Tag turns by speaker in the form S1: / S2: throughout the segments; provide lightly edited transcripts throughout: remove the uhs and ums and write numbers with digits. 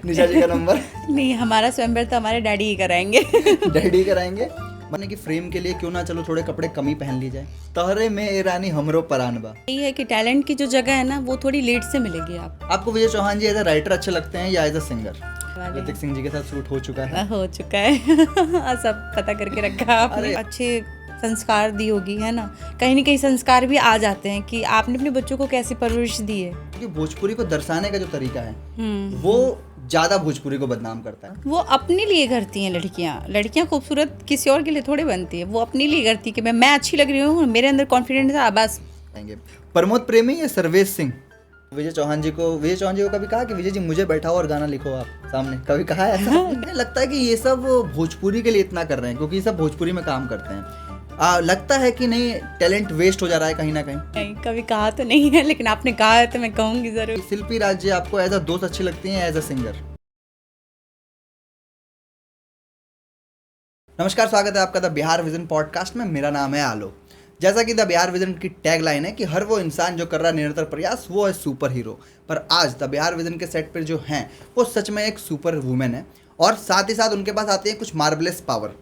S1: निशा जी का नंबर
S2: नहीं, हमारा स्वयंवर तो हमारे डैडी ही कराएंगे।
S1: डैडी कराएंगे। माने कि फ्रेम के लिए क्यों ना चलो थोड़े कपड़े कम ही पहन ली जाए। तहरे में ए रानी हमरो परानबा।
S2: यही है कि टैलेंट की जो जगह है ना, वो थोड़ी लेट से मिलेगी
S1: आपको विजय चौहान जी एज अ राइटर अच्छे लगते हैं या एज अ सिंगर?
S2: वाले
S1: ऋतिक सिंह जी के साथ शूट हो चुका है।
S2: हो चुका है। सब पता करके रखा आपने। अच्छे संस्कार दी होगी, है ना। कहीं ना कहीं संस्कार भी आ जाते हैं कि आपने अपने बच्चों को कैसी परवरिश दी है।
S1: क्योंकि भोजपुरी को दर्शाने का जो तरीका है वो ज्यादा भोजपुरी को बदनाम करता है।
S2: वो अपने लिए करती हैं लड़कियां खूबसूरत किसी और के लिए थोड़े बनती है। वो अपने लिए करती है कि मैं अच्छी लग रही हूँ, मेरे अंदर कॉन्फिडेंस है, बस।
S1: प्रमोद प्रेमी या सर्वेश सिंह? विजय चौहान जी को कभी कहा कि विजय जी मुझे बैठाओ और गाना लिखो आप सामने, कभी कहा है ऐसा? मुझे लगता है कि ये सब भोजपुरी के लिए इतना कर रहे हैं क्योंकि ये सब भोजपुरी में काम करते हैं। लगता है कि नहीं टैलेंट वेस्ट हो जा रहा है कहीं ना कहीं?
S2: नहीं, कभी कहा तो नहीं है, लेकिन आपने कहा है तो मैं कहूंगी जरूर।
S1: शिल्पी राज जी आपको एज अ दोस्त अच्छी लगती हैं एज अ सिंगर? नमस्कार, स्वागत है आपका द बिहार विजन पॉडकास्ट में। मेरा नाम है आलोक। जैसा कि द बिहार विजन की टैग लाइन है कि हर वो इंसान जो कर रहा है निरंतर प्रयास वो है सुपर हीरो। पर आज द बिहार विजन के सेट पर जो हैं वो सच में एक सुपर वुमेन है और साथ ही साथ उनके पास आती है कुछ मार्वलेस पावर।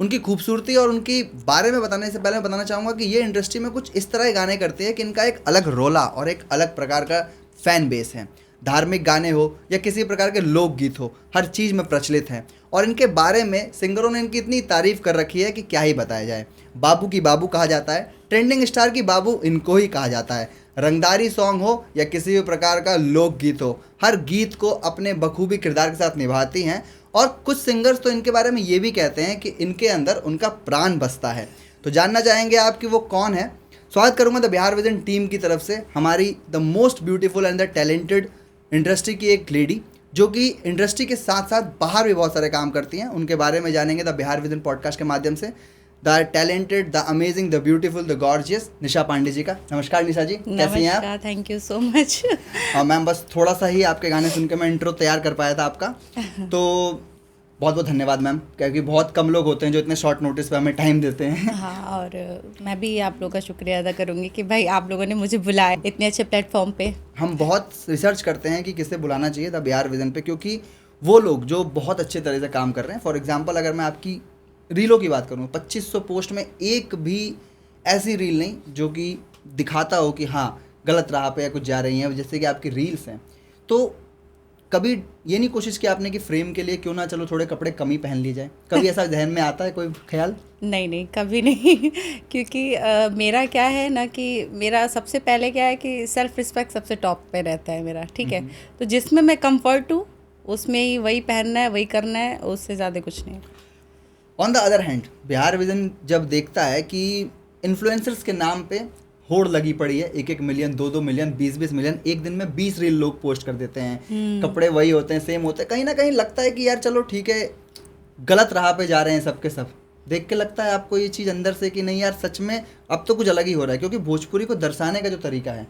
S1: उनकी खूबसूरती और उनकी बारे में बताने से पहले मैं बताना चाहूँगा कि ये इंडस्ट्री में कुछ इस तरह के गाने करती है कि इनका एक अलग रोला और एक अलग प्रकार का फैन बेस है। धार्मिक गाने हो या किसी प्रकार के लोकगीत हो, हर चीज़ में प्रचलित हैं और इनके बारे में सिंगरों ने इनकी इतनी तारीफ कर रखी है कि क्या ही बताया जाए। बाबू की बाबू कहा जाता है, ट्रेंडिंग स्टार की बाबू इनको ही कहा जाता है। रंगदारी सॉन्ग हो या किसी भी प्रकार का लोकगीत हो, हर गीत को अपने बखूबी किरदार के साथ निभाती हैं और कुछ सिंगर्स तो इनके बारे में ये भी कहते हैं कि इनके अंदर उनका प्राण बसता है। तो जानना चाहेंगे आप कि वो कौन है? स्वागत करूंगा द बिहार विजन टीम की तरफ से हमारी the most beautiful and the talented industry की एक लेडी जो कि इंडस्ट्री के साथ साथ बाहर भी बहुत सारे काम करती हैं। उनके बारे में जानेंगे द बिहार विजन पॉडकास्ट के माध्यम से। The talented, the amazing, the beautiful, the gorgeous Nisha Pandey ji का। नमस्कार निशा जी, कैसी हैं आप?
S2: Thank you so much.
S1: Ma'am बस थोड़ा सा ही आपके गाने सुन के मैं इंट्रो तैयार कर पाया था आपका, तो बहुत बहुत धन्यवाद मैम, क्योंकि बहुत कम लोग होते हैं जो इतने शॉर्ट नोटिस पे हमें टाइम देते हैं।
S2: हाँ, और मैं भी आप लोगों का शुक्रिया अदा करूँगी कि भाई आप लोगों ने मुझे बुलाया इतने अच्छे प्लेटफॉर्म पे। हम
S1: बहुत रिसर्च करते हैं कि किसे बुलाना चाहिए द बिहार विजन पे, क्योंकि वो लोग जो बहुत अच्छे तरह से काम कर रहे हैं। फॉर एग्जांपल अगर मैं आपकी रीलों की बात करूँ, 2500 पोस्ट में एक भी ऐसी रील नहीं जो कि दिखाता हो कि हाँ गलत राह पे या कुछ जा रही हैं, जैसे कि आपकी रील्स हैं। तो कभी ये नहीं कोशिश की आपने कि फ्रेम के लिए क्यों ना चलो थोड़े कपड़े कम ही पहन ली जाए? कभी ऐसा जहन में आता है कोई ख्याल?
S2: नहीं, कभी नहीं। क्योंकि मेरा क्या है ना कि मेरा सबसे पहले क्या है कि सेल्फ रिस्पेक्ट सबसे टॉप पे रहता है मेरा, ठीक है। तो जिसमें मैं कंफर्ट हूँ उसमें ही वही पहनना है, वही करना है, उससे ज़्यादा कुछ नहीं।
S1: On the other hand Bihar vision जब देखता है कि इन्फ्लुएंसर्स के नाम पे होड़ लगी पड़ी है, 1-1 मिलियन, 2-2 मिलियन, 20-20 मिलियन, एक दिन में 20 रील लोग पोस्ट कर देते हैं, कपड़े वही होते हैं, सेम होते हैं, कहीं ना कहीं लगता है कि यार चलो ठीक है गलत राह पे जा रहे हैं सबके सब। देख के लगता है आपको ये चीज़ अंदर से कि नहीं यार सच में अब तो कुछ अलग ही हो रहा है, क्योंकि भोजपुरी को दर्शाने का जो तरीका है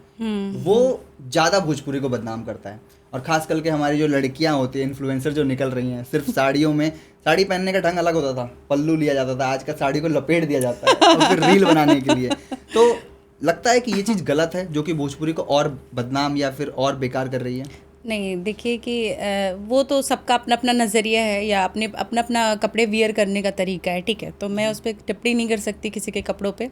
S1: वो ज़्यादा भोजपुरी को बदनाम करता है। और ख़ास करके हमारी जो लड़कियां होती हैं, इन्फ्लुएंसर जो निकल रही हैं, सिर्फ साड़ियों में, साड़ी पहनने का ढंग अलग होता था, पल्लू लिया जाता था, आज का साड़ी को लपेट दिया जाता है और फिर रील बनाने के लिए। तो लगता है कि ये चीज़ गलत है जो कि भोजपुरी को और बदनाम या फिर और बेकार कर रही है।
S2: नहीं, देखिए कि वो तो सबका अपना अपना नज़रिया है या अपना अपना कपड़े वियर करने का तरीका है, ठीक है। तो मैं उस पर टिप्पणी नहीं कर सकती किसी के कपड़ों पे।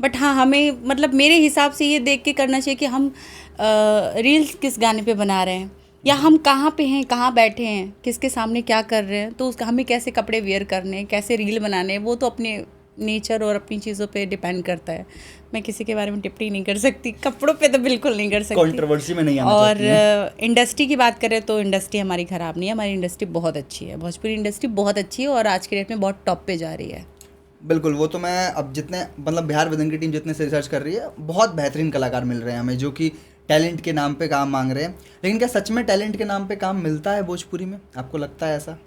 S2: बट हाँ, हमें मतलब मेरे हिसाब से ये देख के करना चाहिए कि हम रील्स किस गाने पे बना रहे हैं या हम कहाँ पे हैं, कहाँ बैठे हैं, किसके सामने क्या कर रहे हैं, तो उसका हमें कैसे कपड़े वियर करने हैं, कैसे रील बनाने हैं, वो तो अपने नेचर और अपनी चीज़ों पे डिपेंड करता है। मैं किसी के बारे में टिप्पणी नहीं कर सकती, कपड़ों पे तो बिल्कुल नहीं कर सकती,
S1: कंट्रोवर्सी में नहीं आना
S2: और
S1: चाहती।
S2: इंडस्ट्री की बात करें तो इंडस्ट्री हमारी ख़राब नहीं है, हमारी इंडस्ट्री बहुत अच्छी है, भोजपुरी इंडस्ट्री बहुत अच्छी है और आज के डेट में बहुत टॉप पे जा रही है।
S1: बिल्कुल, वो तो मैं अब जितने मतलब बिहार विजन की टीम जितने से रिसर्च कर रही है, बहुत बेहतरीन कलाकार मिल रहे हैं हमें जो कि टैलेंट के नाम पे काम मांग रहे हैं। लेकिन क्या सच में टैलेंट के नाम पे काम मिलता है भोजपुरी में? आपको लगता है ऐसा?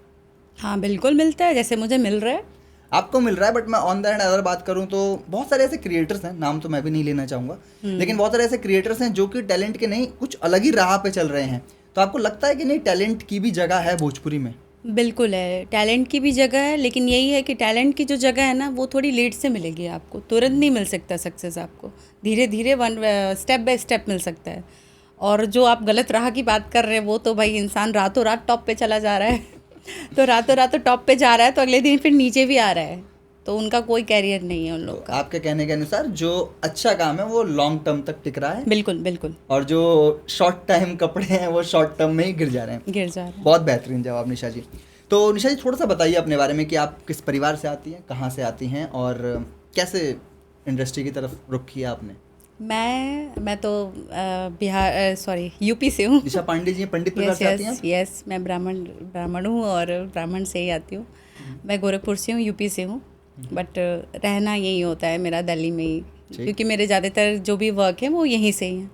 S2: हाँ, बिल्कुल मिलता है, जैसे मुझे मिल रहा है।
S1: आपको मिल रहा है, बट मैं ऑन द एंड अगर बात करूं तो बहुत सारे ऐसे क्रिएटर्स हैं, नाम तो मैं भी नहीं लेना चाहूँगा, लेकिन बहुत सारे ऐसे क्रिएटर्स हैं जो कि टैलेंट के नहीं कुछ अलग ही राह पे चल रहे हैं। तो आपको लगता है कि नहीं टैलेंट की भी जगह है भोजपुरी में?
S2: बिल्कुल है, टैलेंट की भी जगह है, लेकिन यही है कि टैलेंट की जो जगह है ना वो थोड़ी लेट से मिलेगी आपको, तुरंत नहीं मिल सकता सक्सेस आपको, धीरे धीरे स्टेप बाय स्टेप मिल सकता है। और जो आप गलत राह की बात कर रहे हैं वो तो भाई इंसान रातों रात टॉप पे चला जा रहा है तो रातों रात तो टॉप पे जा रहा है तो अगले दिन फिर नीचे भी आ रहा है, तो उनका कोई कैरियर नहीं है उन लोग का।
S1: आपके कहने के अनुसार जो अच्छा काम है वो लॉन्ग टर्म तक टिक रहा है,
S2: बिल्कुल बिल्कुल,
S1: और जो शॉर्ट टाइम कपड़े हैं वो शॉर्ट टर्म में ही गिर जा रहे हैं।
S2: गिर जा रहा है।
S1: बहुत बेहतरीन जवाब निशा जी। तो निशा जी थोड़ा सा बताइए अपने बारे में कि आप किस परिवार से आती हैं, कहाँ से आती हैं और कैसे इंडस्ट्री की तरफ रुख किया आपने?
S2: मैं तो बिहार सॉरी यूपी से हूँ।
S1: निशा पांडे जी पंडित परिवार से आती हैं?
S2: यस, मैं ब्राह्मण हूँ और ब्राह्मण से ही आती हूँ। मैं गोरखपुर से हूँ, यूपी से हूँ, बट रहना यही होता है मेरा दिल्ली में ही, क्योंकि मेरे ज़्यादातर जो भी वर्क है वो यहीं से ही है।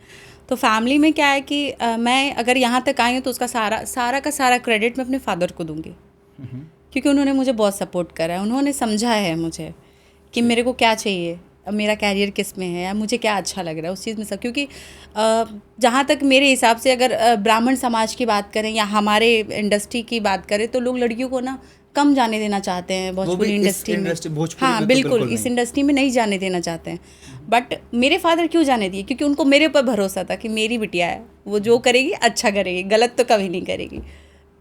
S2: तो फैमिली में क्या है कि मैं अगर यहाँ तक आई हूँ तो उसका सारा का सारा क्रेडिट मैं अपने फादर को दूँगी, क्योंकि उन्होंने मुझे बहुत सपोर्ट करा है। उन्होंने समझा है मुझे कि मेरे को क्या चाहिए, अब मेरा कैरियर किस में है या मुझे क्या अच्छा लग रहा है उस चीज़ में सब। क्योंकि जहाँ तक मेरे हिसाब से अगर ब्राह्मण समाज की बात करें या हमारे इंडस्ट्री की बात करें तो लोग लड़कियों को ना कम जाने देना चाहते हैं भोजपुरी इंडस्ट्री में। हाँ बिल्कुल, इस इंडस्ट्री में नहीं जाने देना चाहते हैं। बट मेरे फादर क्यों जाने दिए? क्योंकि उनको मेरे ऊपर भरोसा था कि मेरी बिटिया है, वो जो करेगी अच्छा करेगी, गलत तो कभी नहीं करेगी।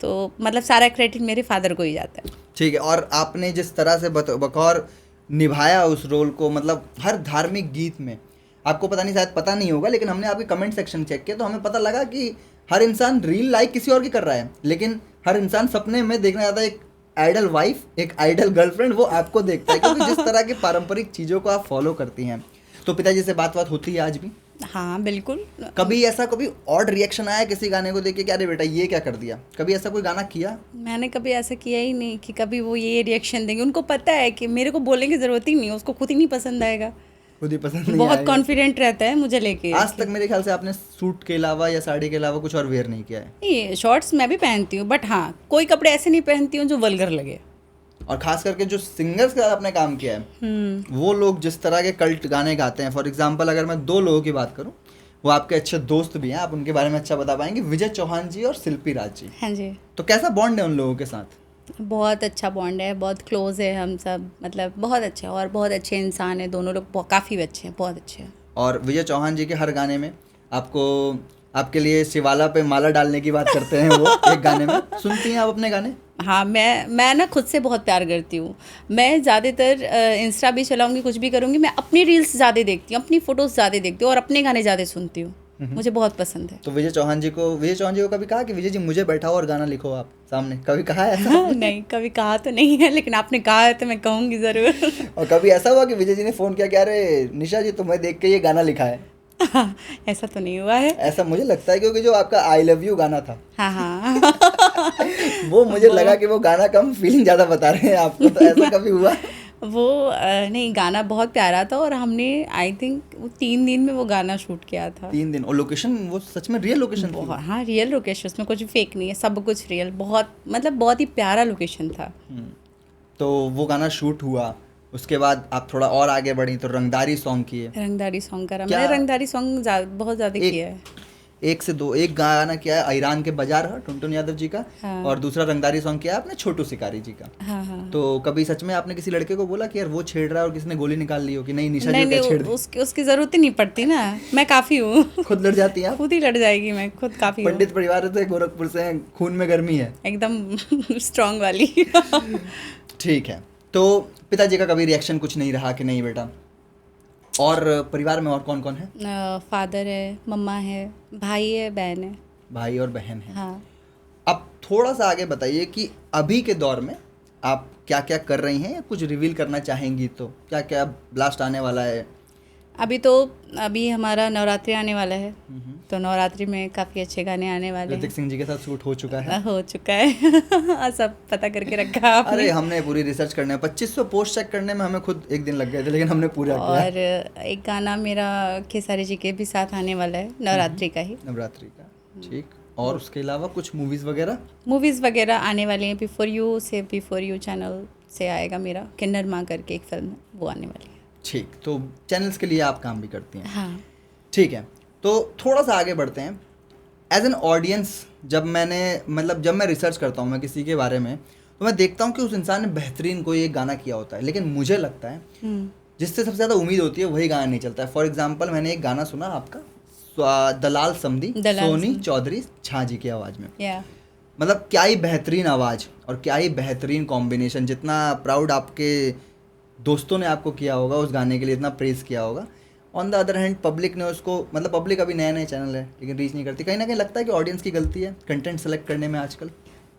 S2: तो मतलब सारा क्रेडिट मेरे फादर को ही जाता है।
S1: ठीक है। और आपने जिस तरह से बकौर निभाया उस रोल को, मतलब हर धार्मिक गीत में, आपको पता नहीं, शायद पता नहीं होगा, लेकिन हमने आपके कमेंट सेक्शन चेक किया तो हमें पता लगा कि हर इंसान रील लाइक किसी और की कर रहा है, लेकिन हर इंसान सपने में देखना चाहता है एक आइडल वाइफ, एक आइडल गर्लफ्रेंड, वो आपको देखता है, क्योंकि जिस तरह की पारंपरिक चीज़ों को आप फॉलो करती हैं। तो पिताजी से बात होती है आज भी?
S2: हाँ बिल्कुल।
S1: कभी ऑड रिएक्शन आया किसी गाने को देख के, क्या अरे बेटा ये क्या कर दिया? कभी ऐसा कोई गाना किया?
S2: मैंने कभी ऐसा किया ही नहीं कि कभी वो ये रिएक्शन देंगे। उनको पता है कि मेरे को बोलने की ज़रूरत ही नहीं है, उसको खुद ही नहीं पसंद आएगा,
S1: खुद ही पसंद नहीं
S2: बहुत
S1: आएगा।
S2: कॉन्फिडेंट रहता है मुझे लेके।
S1: आज तक मेरे ख्याल से आपने सूट के अलावा या साड़ी के अलावा कुछ और वेयर नहीं किया है?
S2: नहीं, शॉर्ट्स मैं भी पहनती हूँ, बट हाँ कोई कपड़े ऐसे नहीं पहनती हूँ जो वल्गर लगे।
S1: और खास करके जो सिंगर्स के साथ आपने काम किया है, वो लोग जिस तरह के कल्ट गाने गाते हैं, फॉर एग्जांपल अगर मैं 2 लोगों की बात करूं, वो आपके अच्छे दोस्त भी हैं, आप उनके बारे में अच्छा बता पाएंगे, विजय चौहान जी और शिल्पी राज जी।
S2: हाँ जी।
S1: तो कैसा बॉन्ड है उन लोगों के साथ?
S2: बहुत अच्छा बॉन्ड है, बहुत क्लोज है हम सब, मतलब बहुत अच्छा, और बहुत अच्छे इंसान है दोनों लोग, काफ़ी अच्छे हैं, बहुत अच्छे हैं।
S1: और विजय चौहान जी के हर गाने में आपके लिए शिवाला पे माला डालने की बात करते हैं वो एक गाने में। सुनती हैं आप अपने गाने?
S2: हाँ, मैं ना खुद से बहुत प्यार करती हूँ। मैं ज़्यादातर इंस्टा भी चलाऊँगी, कुछ भी करूँगी, मैं अपनी रील्स ज़्यादा देखती हूँ, अपनी फ़ोटोज़ ज़्यादा देखती हूँ और अपने गाने ज़्यादा सुनती हूँ। मुझे बहुत पसंद है।
S1: तो विजय चौहान जी को कभी कहा कि विजय जी मुझे बैठाओ और गाना लिखो आप सामने? कभी कहा है ऐसा?
S2: नहीं, कभी कहा तो नहीं है, लेकिन आपने कहा है तो मैं कहूँगी ज़रूर।
S1: और कभी ऐसा हुआ कि विजय जी ने फ़ोन किया कि अरे निशा जी तुम्हें देख के ये गाना लिखा है?
S2: ऐसा तो नहीं हुआ है।
S1: ऐसा मुझे लगता है, क्योंकि जो आपका आई लव यू गाना था,
S2: हाँ हाँ
S1: वो मुझे लगा कि वो गाना कम फीलिंग ज़्यादा बता रहे हैं आपको, तो ऐसा कभी हुआ?
S2: वो नहीं, गाना बहुत प्यारा था और हमने आई थिंक वो 3 दिन में वो गाना शूट किया था।
S1: 3 दिन? और लोकेशन वो सच में रियल लोकेशन थी?
S2: हाँ, रियल लोकेशन, उसमें कुछ फेक नहीं है, सब कुछ रियल, बहुत मतलब बहुत ही प्यारा लोकेशन था।
S1: तो वो गाना शूट हुआ, उसके बाद आप थोड़ा और आगे बढ़ी तो रंगदारी सॉन्ग किए।
S2: रंगदारी सॉन्ग करा मैंने, रंगदारी सॉन्ग बहुत ज़्यादा किया है।
S1: एक गाना किया है ईरान के बाजार है टुनटुन यादव जी का,
S2: हाँ।
S1: और दूसरा रंगदारी सॉन्ग किया है आपने छोटू शिकारी जी का।
S2: हाँ हाँ।
S1: तो कभी सच में आपने किसी लड़के को बोला कि यार वो छेड़ रहा है और किसी ने गोली निकाल ली हो कि नहीं निशा जी
S2: नहीं,
S1: को छेड़ दी?
S2: उसकी ज़रूरत ही नहीं पड़ती ना, मैं काफ़ी हूँ।
S1: खुद लड़ जाती हैं आप?
S2: खुद ही लड़ जाएगी, मैं खुद काफ़ी हूँ।
S1: पंडित परिवार से, गोरखपुर से, खून में गर्मी है
S2: एकदम स्ट्रांग वाली।
S1: ठीक है। तो पिताजी का कभी रिएक्शन कुछ नहीं रहा कि नहीं बेटा? और परिवार में और कौन कौन है?
S2: फादर है, मम्मा है, भाई है, बहन है।
S1: भाई और बहन है।
S2: हाँ।
S1: अब थोड़ा सा आगे बताइए कि अभी के दौर में आप क्या क्या कर रही हैं, या कुछ रिवील करना चाहेंगी तो क्या क्या ब्लास्ट आने वाला है?
S2: अभी हमारा नवरात्रि आने वाला है, तो नवरात्रि में काफ़ी अच्छे गाने आने वाले हैं।
S1: ऋतिक सिंह जी के साथ शूट हो चुका है?
S2: हो चुका है। सब पता करके रखा आपने।
S1: अरे हमने पूरी रिसर्च करने में 2500 पोस्ट चेक करने में हमें खुद एक दिन लग गए थे, लेकिन हमने पूरा किया।
S2: और एक गाना मेरा खेसारी जी के भी साथ आने वाला है, नवरात्रि का ही।
S1: नवरात्रि का, ठीक। और उसके अलावा कुछ मूवीज़
S2: वगैरह आने वाली हैं। बिफोर यू चैनल से आएगा मेरा, किन्नर माँ करके एक फिल्म है, वो आने वाली है।
S1: ठीक, तो चैनल्स के लिए आप काम भी करती हैं?
S2: हाँ।
S1: ठीक है, तो थोड़ा सा आगे बढ़ते हैं। एज एन ऑडियंस, जब मैं रिसर्च करता हूँ मैं किसी के बारे में, तो मैं देखता हूँ कि उस इंसान ने बेहतरीन कोई एक गाना किया होता है, लेकिन मुझे लगता है जिससे सबसे ज़्यादा उम्मीद होती है वही गाना नहीं चलता है। फॉर एग्जाम्पल मैंने एक गाना सुना आपका, दलाल समदी
S2: दलाल
S1: सोनी
S2: समदी।
S1: चौधरी झा जी की आवाज़ में।
S2: या
S1: मतलब क्या ही बेहतरीन आवाज़ और क्या ही बेहतरीन कॉम्बिनेशन। जितना प्राउड आपके दोस्तों ने आपको किया होगा उस गाने के लिए, इतना प्रेज़ किया होगा, on the other hand public ने उसको, मतलब पब्लिक अभी नए नए चैनल है लेकिन रीच नहीं करती। कहीं ना कहीं लगता है कि ऑडियंस की गलती है कंटेंट सेलेक्ट करने में आजकल।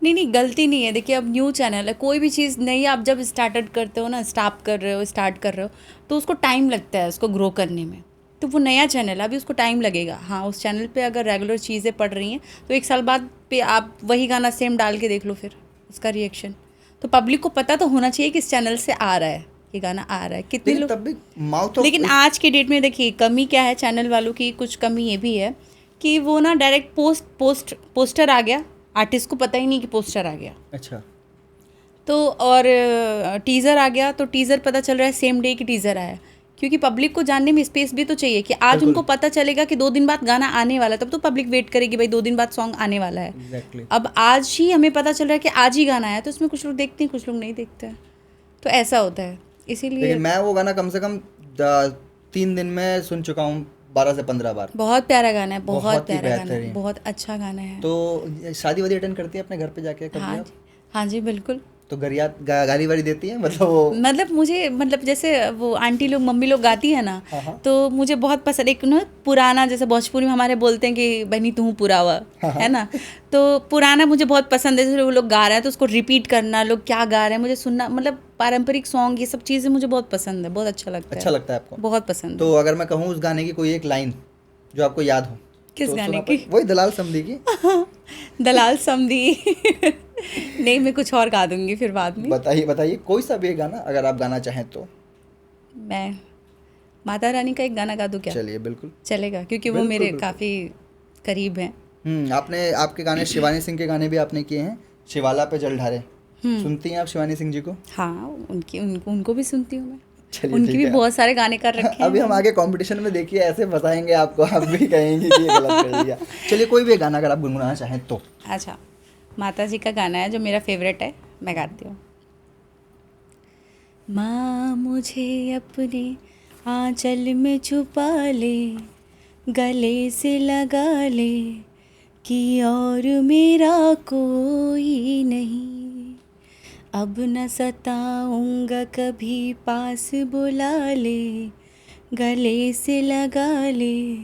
S2: नहीं गलती नहीं है। देखिए अब न्यू चैनल है, कोई भी चीज़ नई आप जब स्टार्ट करते हो ना, स्टार्ट कर रहे हो तो उसको टाइम लगता है उसको ग्रो करने में। तो वो नया चैनल है, अभी उसको टाइम लगेगा। हाँ, उस चैनल पे अगर रेगुलर चीज़ें पड़ रही हैं तो 1 साल बाद पे आप वही गाना सेम डाल के देख लो, फिर उसका रिएक्शन। तो पब्लिक को पता तो होना चाहिए कि इस चैनल से आ रहा है, ये गाना आ रहा है, कितने
S1: लेकिन
S2: लोग।
S1: तब भी माउथ ऑफ,
S2: लेकिन आज की डेट में देखिए कमी क्या है चैनल वालों की, कुछ कमी ये भी है कि वो ना डायरेक्ट पोस्टर आ गया, आर्टिस्ट को पता ही नहीं कि पोस्टर आ गया।
S1: अच्छा,
S2: तो और टीज़र आ गया तो टीज़र पता चल रहा है सेम डे की टीज़र आया, क्योंकि पब्लिक को जानने में स्पेस भी तो चाहिए कि आज
S1: बिल्कुल।
S2: उनको पता चलेगा कि 2 दिन बाद गाना आने वाला है, तब तो पब्लिक वेट करेगी भाई 2 दिन बाद सॉन्ग आने वाला है।
S1: एग्जैक्टली।
S2: अब आज ही हमें पता चल रहा है कि आज ही गाना आया, तो उसमें कुछ लोग देखते हैं कुछ लोग नहीं देखते हैं, तो ऐसा होता है। इसीलिए
S1: लेकिन मैं वो गाना कम से कम 3 दिन में सुन चुका हूँ 12 से 15 बार।
S2: बहुत प्यारा गाना है,
S1: बहुत
S2: बहुत
S1: ही
S2: प्यारा गाना है,
S1: बेहतरीन।
S2: बहुत अच्छा गाना है।
S1: तो शादी वादी अटेंड करती है अपने घर पे जाके कभी
S2: हाँ
S1: आप?
S2: जी, हाँ जी बिल्कुल।
S1: तो गाली वाली देती है, मतलब वो?
S2: मतलब मुझे, मतलब जैसे वो आंटी लोग मम्मी लोग गाती है ना,
S1: हाँ, हाँ।
S2: तो मुझे बहुत पसंद। एक ना पुराना, जैसे भोजपुरी में हमारे बोलते हैं कि बहनी तू पुरावा, है ना, तो पुराना मुझे बहुत पसंद है। जैसे वो लोग गा रहे हैं तो उसको रिपीट करना, लोग क्या गा रहे हैं मुझे सुनना, मतलब पारंपरिक सॉन्ग, ये सब चीज़ें मुझे बहुत पसंद है, बहुत अच्छा लगता है।
S1: अच्छा लगता है आपको?
S2: बहुत पसंद
S1: तो अगर मैं कहूँ उस गाने की कोई एक लाइन जो आपको याद हो,
S2: किस
S1: तो
S2: गाने
S1: सुना
S2: की?
S1: वही दलाल समदी की।
S2: है। दलाल समदी नहीं, मैं कुछ और गा दूंगी फिर बाद में।
S1: बताइए बताइए, कोई सा भी एक गाना अगर आप गाना चाहें तो।
S2: मैं माता रानी का एक गाना गा दूं क्या?
S1: चलिए, बिल्कुल
S2: चलेगा, क्योंकि वो
S1: बिल्कुल,
S2: मेरे
S1: बिल्कुल।
S2: काफ़ी करीब हैं।
S1: आपने, आपके गाने शिवानी सिंह के गाने भी आपने किए हैं, शिवाला पे जल ढारे। सुनती हैं आप शिवानी सिंह जी को?
S2: हाँ, उनको भी सुनती हूँ मैं।
S1: चलिए,
S2: उनकी
S1: ठीक
S2: भी
S1: है।
S2: बहुत सारे गाने कर रखे हैं
S1: अभी हम
S2: मैंने।
S1: आगे कंपटीशन में देखिए ऐसे बताएंगे आपको, आप भी कहेंगे कि ये गलत कर दिया। चलिए, कोई भी एक गाना अगर आप गुनगुनाना चाहें तो।
S2: अच्छा, माता जी का गाना है जो मेरा फेवरेट है, मैं गाती हूँ। माँ मुझे अपने आंचल में छुपा ले, गले से लगा ले, कि और मेरा कोई नहीं, अब न सताऊंगा कभी, पास बुला ले, गले से लगा ले,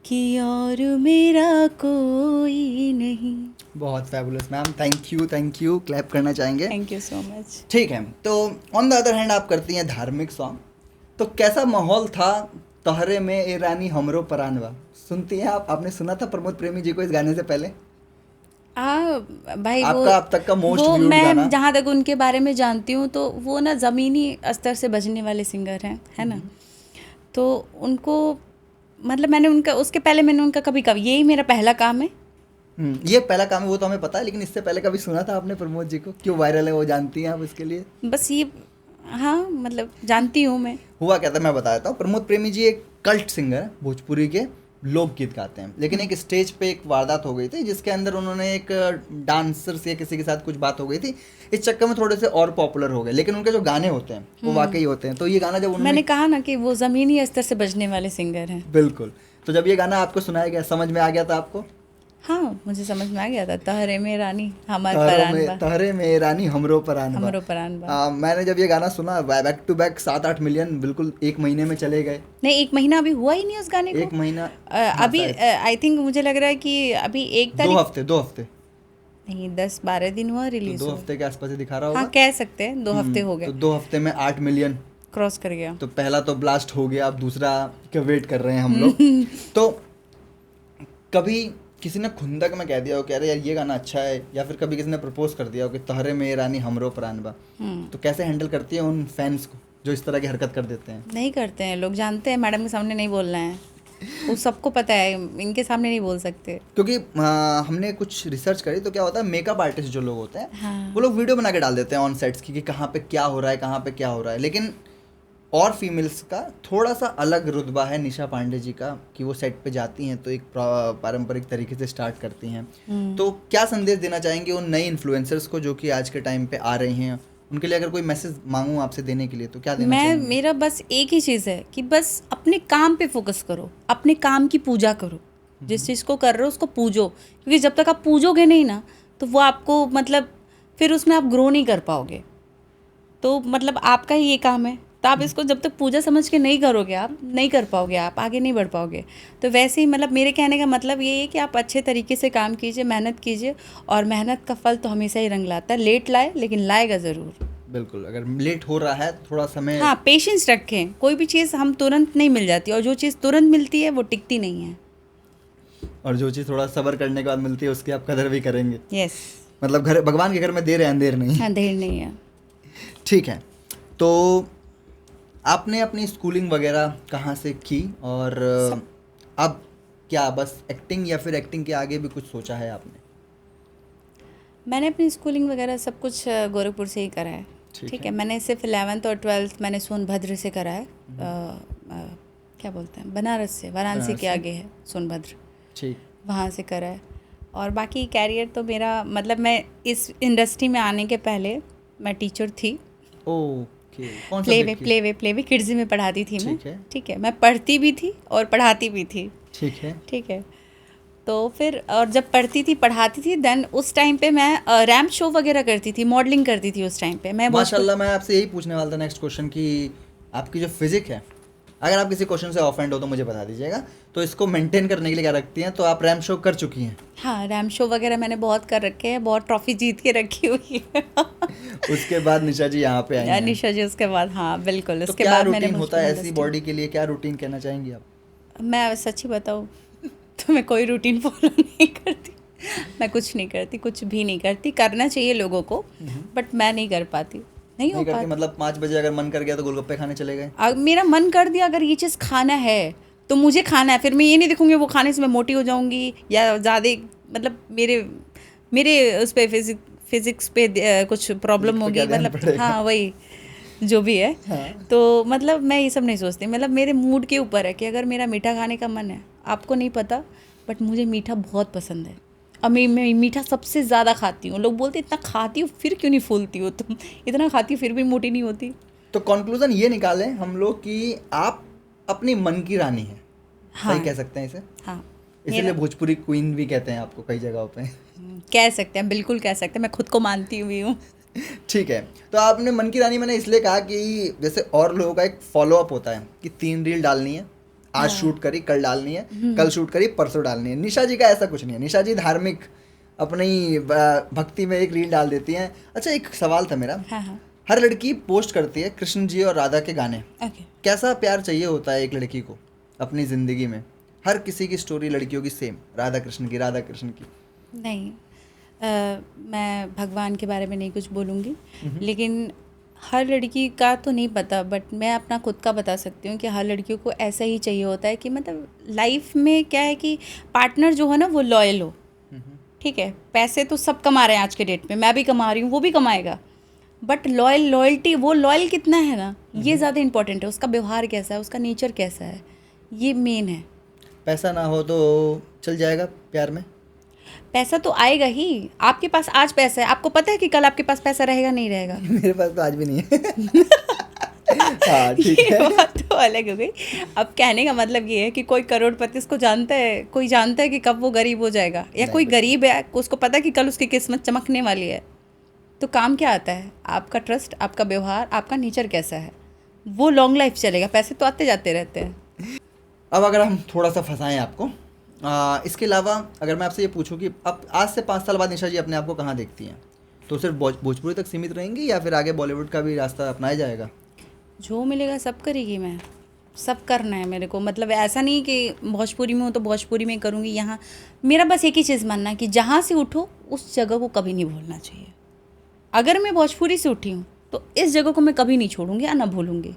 S2: कि और मेरा कोई नहीं।
S1: बहुत fabulous ma'am, thank you, clap करना चाहेंगे।
S2: Thank you so much.
S1: ठीक है, तो ऑन द अदर हैंड आप करती हैं धार्मिक सॉन्ग, तो कैसा माहौल था तोहरे में ए रानी हमरो परानवा? सुनती हैं आप? आपने सुना था प्रमोद प्रेमी जी को इस गाने से पहले?
S2: भाई वो
S1: आपका अब तक का मोस्ट
S2: वो
S1: व्यूड गाना?
S2: मैं जहाँ तक उनके बारे में जानती हूँ तो वो ना ज़मीनी स्तर से बजने वाले सिंगर हैं, है ना, तो उनको, मतलब मैंने उनका, उसके पहले मैंने उनका कभी यही मेरा पहला काम है।
S1: ये पहला काम है वो तो हमें पता है, लेकिन इससे पहले कभी सुना था आपने प्रमोद जी को? क्यों वायरल है वो जानती हैं आप इसके लिए?
S2: बस ये, हाँ मतलब जानती हूँ मैं।
S1: हुआ क्या था मैं बता देता हूँ। प्रमोद प्रेमी जी एक कल्ट सिंगर है, भोजपुरी के लोकगीत गाते हैं, लेकिन एक स्टेज पे एक वारदात हो गई थी जिसके अंदर उन्होंने एक डांसर से किसी के साथ कुछ बात हो गई थी, इस चक्कर में थोड़े से और पॉपुलर हो गए, लेकिन उनके जो गाने होते हैं वो वाकई होते हैं। तो ये गाना जब उन्होंने,
S2: मैंने कहा ना कि वो ज़मीनी स्तर से बजने वाले सिंगर हैं।
S1: बिल्कुल, तो जब ये गाना आपको सुनाया गया, समझ में आ गया था आपको?
S2: हाँ, मुझे समझ में आ गया था, तहरे में रानी हमार परान बा,
S1: तहरे में रानी हमरो परान
S2: हमरो परान बा।
S1: मैंने जब ये गाना सुना, बैक टू बैक 7-8 मिलियन बिल्कुल एक महीने में चले गए।
S2: नहीं, 1 महीना अभी हुआ ही नहीं उस गाने को।
S1: 1 महीना
S2: अभी आई थिंक मुझे लग रहा है कि अभी 1
S1: 2
S2: तारीख
S1: हफ्ते 2 हफ्ते
S2: नहीं, 10-12 दिन हुआ रिलीज।
S1: तो 2 हफ्ते के आसपास ही दिखा रहा होगा।
S2: हाँ, कह सकते हैं 2 हफ्ते हो
S1: तो
S2: गए,
S1: 2 हफ्ते में 8 मिलियन
S2: क्रॉस कर गया।
S1: तो पहला तो ब्लास्ट हो गया, अब दूसरा का वेट कर रहे हैं हम लोग। तो कभी किसी ने खुंदक में कह दिया हो कि अरे यार ये गाना अच्छा है, या फिर कभी किसी ने प्रपोज कर दिया हो कि तहरे में रानी हमरो परान बा, तो कैसे हैंडल करती है उन फैंस को जो इस तरह की हरकत कर देते हैं?
S2: नहीं करते हैं लोग, जानते हैं मैडम के सामने नहीं बोलना है, वो सबको पता है, इनके सामने नहीं बोल सकते।
S1: क्योंकि हमने कुछ रिसर्च करी तो क्या होता है, मेकअप आर्टिस्ट जो लोग होते हैं
S2: हाँ।
S1: वो लोग वीडियो बना के डाल देते हैं ऑन सेट्स की कि कहाँ पे क्या हो रहा है, कहाँ पे क्या हो रहा है, लेकिन और फीमेल्स का थोड़ा सा अलग रुतबा है निशा पांडे जी का, कि वो सेट पे जाती हैं तो एक पारंपरिक तरीके से स्टार्ट करती हैं। तो क्या संदेश देना चाहेंगे उन नए इन्फ्लुएंसर्स को जो कि आज के टाइम पे आ रही हैं उनके लिए अगर कोई मैसेज मांगूं आपसे देने के लिए तो क्या देना
S2: मैं
S1: चाहेंगे?
S2: मेरा बस एक ही चीज़ है कि बस अपने काम पे फोकस करो, अपने काम की पूजा करो, जिस चीज़ को कर रहे हो उसको पूजो, क्योंकि जब तक आप पूजोगे नहीं ना तो वो आपको मतलब फिर उसमें आप ग्रो नहीं कर पाओगे। तो मतलब आपका ही ये काम है, तो आप इसको जब तक पूजा समझ के नहीं करोगे आप नहीं कर पाओगे, आप आगे नहीं बढ़ पाओगे। तो वैसे ही मतलब मेरे कहने का मतलब ये है कि आप अच्छे तरीके से काम कीजिए, मेहनत कीजिए, और मेहनत का फल तो हमेशा ही रंग लाता है। लेट लाए लेकिन लाएगा ज़रूर।
S1: बिल्कुल, अगर लेट हो रहा है थोड़ा समय।
S2: हाँ, पेशेंस रखें। कोई भी चीज़ हम तुरंत नहीं मिल जाती, और जो चीज़ तुरंत मिलती है वो टिकती नहीं है।
S1: और जो चीज़ थोड़ा सब्र करने के बाद मिलती है उसकी आप कदर भी करेंगे।
S2: यस।
S1: मतलब घर, भगवान के घर में देर है अंधेर नहीं।
S2: हाँ, देर नहीं है।
S1: ठीक है, तो आपने अपनी स्कूलिंग वगैरह कहाँ से की, और अब क्या बस एक्टिंग, या फिर एक्टिंग के आगे भी कुछ सोचा है आपने?
S2: मैंने अपनी स्कूलिंग वगैरह सब कुछ गोरखपुर से ही करा है। ठीक है। मैंने सिर्फ 11th और 12th मैंने सोनभद्र से करा है। क्या बोलते हैं, बनारस से, वाराणसी के आगे है सोनभद्र,
S1: ठीक,
S2: वहाँ से करा है। और बाकी कैरियर तो मेरा मतलब मैं इस इंडस्ट्री में आने के पहले मैं टीचर थी।
S1: ओके, कौन सा
S2: प्ले वे किड्स में पढ़ाती थी मैं।
S1: ठीक है,
S2: ठीक है। मैं पढ़ती भी थी और पढ़ाती भी थी।
S1: ठीक है,
S2: ठीक है। तो फिर और जब पढ़ती थी पढ़ाती थी, देन उस टाइम पे मैं रैम्प शो वगैरह करती थी, मॉडलिंग करती थी उस टाइम पे मैं।
S1: माशाल्लाह, मैं आपसे यही पूछने वाला था नेक्स्ट क्वेश्चन कि आपकी जो फिजिक है, अगर आप किसी क्वेश्चन से ऑफेंड हो तो मुझे बता दीजिएगा, तो इसको मेंटेन करने के लिए क्या रखती हैं? तो आप रैम्प शो कर चुकी हैं?
S2: हाँ, रैम्प शो वगैरह मैंने बहुत कर रखे हैं, बहुत ट्रॉफी जीत के रखी हुई है।
S1: उसके बाद निशा जी यहाँ पे आई हैं।
S2: निशा जी उसके बाद, हाँ बिल्कुल,
S1: तो
S2: उसके
S1: क्या
S2: बाद मैंने
S1: रूटीन होता है ऐसी बॉडी के लिए? क्या रूटीन कहना चाहेंगी आप?
S2: मैं सच्ची बताऊँ तो मैं कोई रूटीन फॉलो नहीं करती। मैं कुछ नहीं करती, कुछ भी नहीं करती। करना चाहिए लोगों को, बट मैं नहीं कर पाती, नहीं हो पाती।
S1: मतलब 5 बजे अगर मन कर गया तो गोलगप्पे खाने चले गए?
S2: मेरा मन कर दिया अगर ये चीज़ खाना है तो मुझे खाना है, फिर मैं ये नहीं देखूंगी वो खाने से मैं मोटी हो जाऊंगी या ज़्यादा, मतलब मेरे उस पर फिजिक्स पे कुछ प्रॉब्लम होगी, मतलब हाँ वही जो भी है।
S1: हाँ।
S2: तो मतलब मैं ये सब नहीं सोचती, मतलब मेरे मूड के ऊपर है कि अगर मेरा मीठा खाने का मन है, आपको नहीं पता बट मुझे मीठा बहुत पसंद है। और मैं मीठा सबसे ज़्यादा खाती हूँ। लोग बोलते इतना खाती हो फिर क्यों नहीं फूलती हो तुम, इतना खाती हो फिर भी मोटी नहीं होती।
S1: तो कंक्लूजन ये निकालें हम लोग कि आप अपनी मन की रानी हैं।
S2: हाँ,
S1: सही कह सकते हैं इसे?
S2: हाँ,
S1: इसीलिए भोजपुरी क्वीन भी कहते हैं आपको कई जगहों पे।
S2: कह सकते हैं, बिल्कुल कह सकते हैं, मैं खुद को मानती हुई हूँ।
S1: ठीक है, तो आपने मन की रानी मैंने इसलिए कहा कि जैसे और लोगों का एक फॉलो अप होता है कि 3 रील डालनी है, आज शूट करी कल डालनी है, कल शूट करी परसों डालनी है। निशा जी का ऐसा कुछ नहीं है। निशा जी धार्मिक अपनी भक्ति में एक रील डाल देती हैं। अच्छा, एक सवाल था मेरा।
S2: हाँ, हाँ,
S1: हर लड़की पोस्ट करती है कृष्ण जी और राधा के गाने।
S2: ओके।
S1: कैसा प्यार चाहिए होता है एक लड़की को अपनी ज़िंदगी में? हर किसी की स्टोरी लड़कियों की सेम, राधा कृष्ण की।
S2: नहीं, मैं भगवान के बारे में नहीं कुछ बोलूँगी, लेकिन हर लड़की का तो नहीं पता, बट मैं अपना खुद का बता सकती हूँ कि हर लड़कियों को ऐसा ही चाहिए होता है कि मतलब लाइफ में क्या है कि पार्टनर जो है ना वो लॉयल हो। ठीक है, पैसे तो सब कमा रहे हैं आज के डेट में, मैं भी कमा रही हूँ, वो भी कमाएगा, बट लॉयल्टी, वो लॉयल कितना है ना, ये ज़्यादा इंपॉर्टेंट है। उसका व्यवहार कैसा है, उसका नेचर कैसा है, ये मेन है।
S1: पैसा ना हो तो चल जाएगा प्यार में?
S2: पैसा तो आएगा ही। आपके पास आज पैसा है, आपको पता है कि कल आपके पास पैसा रहेगा नहीं रहेगा?
S1: मेरे पास तो आज भी नहीं है। हाँ, ठीक है।
S2: ये बात तो अलग हो गई। अब कहने का मतलब ये है कि कोई करोड़पति उसको जानता है, कोई जानता है कि कब वो गरीब हो जाएगा, या कोई गरीब है उसको पता है कि कल उसकी किस्मत चमकने वाली है। तो काम क्या आता है? आपका ट्रस्ट, आपका व्यवहार, आपका नेचर कैसा है, वो लॉन्ग लाइफ चलेगा। पैसे तो आते जाते रहते हैं।
S1: अब अगर हम थोड़ा सा फंसाएं आपको, इसके अलावा अगर मैं आपसे ये पूछूं कि अब आज से 5 साल बाद निशा जी अपने आप को कहाँ देखती हैं, तो सिर्फ भोजपुरी तक सीमित रहेंगी या फिर आगे बॉलीवुड का भी रास्ता अपनाया जाएगा?
S2: जो मिलेगा सब करेगी, मैं सब करना है मेरे को। मतलब ऐसा नहीं कि भोजपुरी में हो तो भोजपुरी में करूँगी। यहाँ मेरा बस एक ही चीज़ मानना है कि जहाँ से उठो उस जगह को कभी नहीं भूलना चाहिए। अगर मैं भोजपुरी से उठी हूँ तो इस जगह को मैं कभी नहीं छोड़ूंगी या ना भूलूंगी।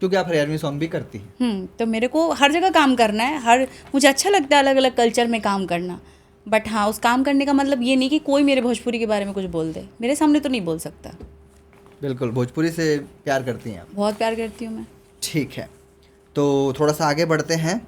S1: क्योंकि आप हरियाणवी सॉन्ग भी करती हैं।
S2: तो मेरे को हर जगह काम करना है, मुझे अच्छा लगता है अलग अलग कल्चर में काम करना। बट हाँ, उस काम करने का मतलब ये नहीं कि कोई मेरे भोजपुरी के बारे में कुछ बोल दे, मेरे सामने तो नहीं बोल सकता।
S1: बिल्कुल, भोजपुरी से प्यार करती हैं आप?
S2: बहुत प्यार करती हूँ मैं।
S1: ठीक है, तो थोड़ा सा आगे बढ़ते हैं।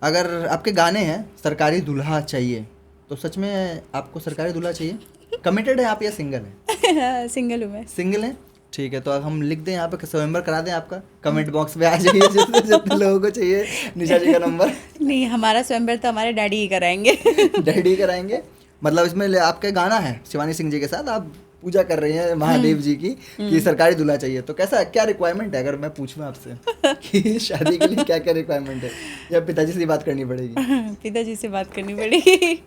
S1: अगर आपके गाने हैं सरकारी दूल्हा चाहिए, तो सच में आपको सरकारी दूल्हा चाहिए? कमिटेड है आप या सिंगल है?
S2: सिंगल हूँ मैं।
S1: सिंगल हैं, ठीक है। तो अब हम लिख दें यहाँ पे, स्वयंवर करा दें आपका, कमेंट बॉक्स में आ जाइए जितने लोगों को चाहिए निशा जी का नंबर।
S2: नहीं, हमारा स्वयंवर तो हमारे डैडी ही कराएंगे।
S1: डैडी कराएंगे, मतलब इसमें आपका गाना है शिवानी सिंह जी के साथ, आप पूजा कर रही हैं महादेव जी की कि सरकारी दूल्हा चाहिए। तो कैसा, क्या रिक्वायरमेंट है, अगर मैं पूछूं आपसे कि शादी के लिए क्या क्या रिक्वायरमेंट है, या पिताजी से बात करनी पड़ेगी?
S2: पिताजी से बात करनी पड़ेगी।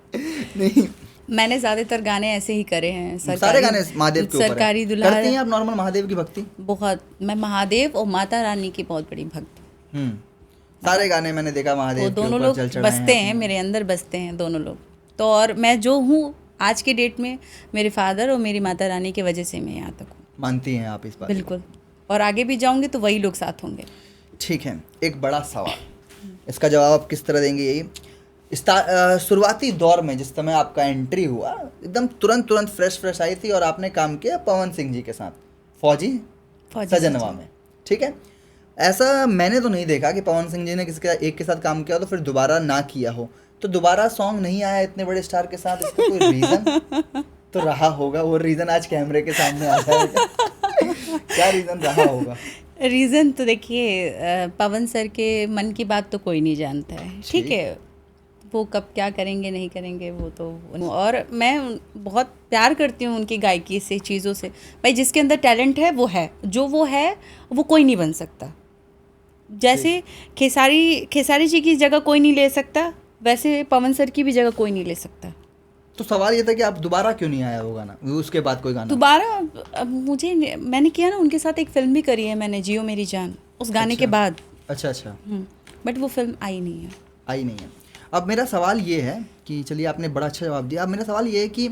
S1: नहीं,
S2: मैंने ज्यादातर गाने ऐसे ही करे हैं,
S1: सारे गाने महादेव के ऊपर हैं।
S2: सरकारी दूल्हा।
S1: करती हैं आप नॉर्मल महादेव की भक्ति?
S2: बहुत, मैं महादेव और माता रानी की बहुत बड़ी भक्त हूँ।
S1: सारे गाने मैंने देखा महादेव
S2: वो
S1: के
S2: दोनों
S1: ऊपर
S2: लोग
S1: चल चढ़ाए
S2: बसते हैं, मेरे अंदर बसते हैं दोनों लोग। तो और मैं जो हूँ आज के डेट में, मेरे फादर और मेरी माता रानी की वजह से मैं यहाँ तक हूँ।
S1: मानती हैं आप इस बात?
S2: बिल्कुल, और आगे भी जाऊंगे तो वही लोग साथ होंगे।
S1: ठीक है, एक बड़ा सवाल, इसका जवाब आप किस तरह देंगे? यही शुरुआती दौर में जिस समय आपका एंट्री हुआ, एकदम तुरंत फ्रेश आई थी और आपने काम किया पवन सिंह जी के साथ, फौजी सजनवा में, ठीक है। ऐसा मैंने तो नहीं देखा कि पवन सिंह जी ने किसी एक के साथ काम किया हो तो फिर दोबारा ना किया हो। तो दोबारा सॉन्ग नहीं आया इतने बड़े स्टार के साथ, इसका कोई रीज़न तो रहा होगा। वो रीज़न आज कैमरे के सामने आ जाएगा। क्या रीज़न रहा होगा?
S2: रीज़न तो देखिए, पवन सर के मन की बात तो कोई नहीं जानता है, ठीक है। वो कब क्या करेंगे नहीं करेंगे वो तो, और मैं बहुत प्यार करती हूँ उनकी गायकी से, चीज़ों से। भाई जिसके अंदर टैलेंट है वो है, जो वो है वो कोई नहीं बन सकता। जैसे खेसारी जी की जगह कोई नहीं ले सकता, वैसे पवन सर की भी जगह कोई नहीं ले सकता।
S1: तो सवाल ये था कि आप दोबारा क्यों नहीं आया वो गाना, उसके बाद कोई गाना
S2: दोबारा? मैंने किया ना उनके साथ, एक फिल्म भी करी है मैंने, जियो मेरी जान, उस गाने के बाद।
S1: अच्छा।
S2: बट वो फिल्म आई नहीं है।
S1: अब मेरा सवाल ये है कि, चलिए आपने बड़ा अच्छा जवाब दिया। अब मेरा सवाल ये है कि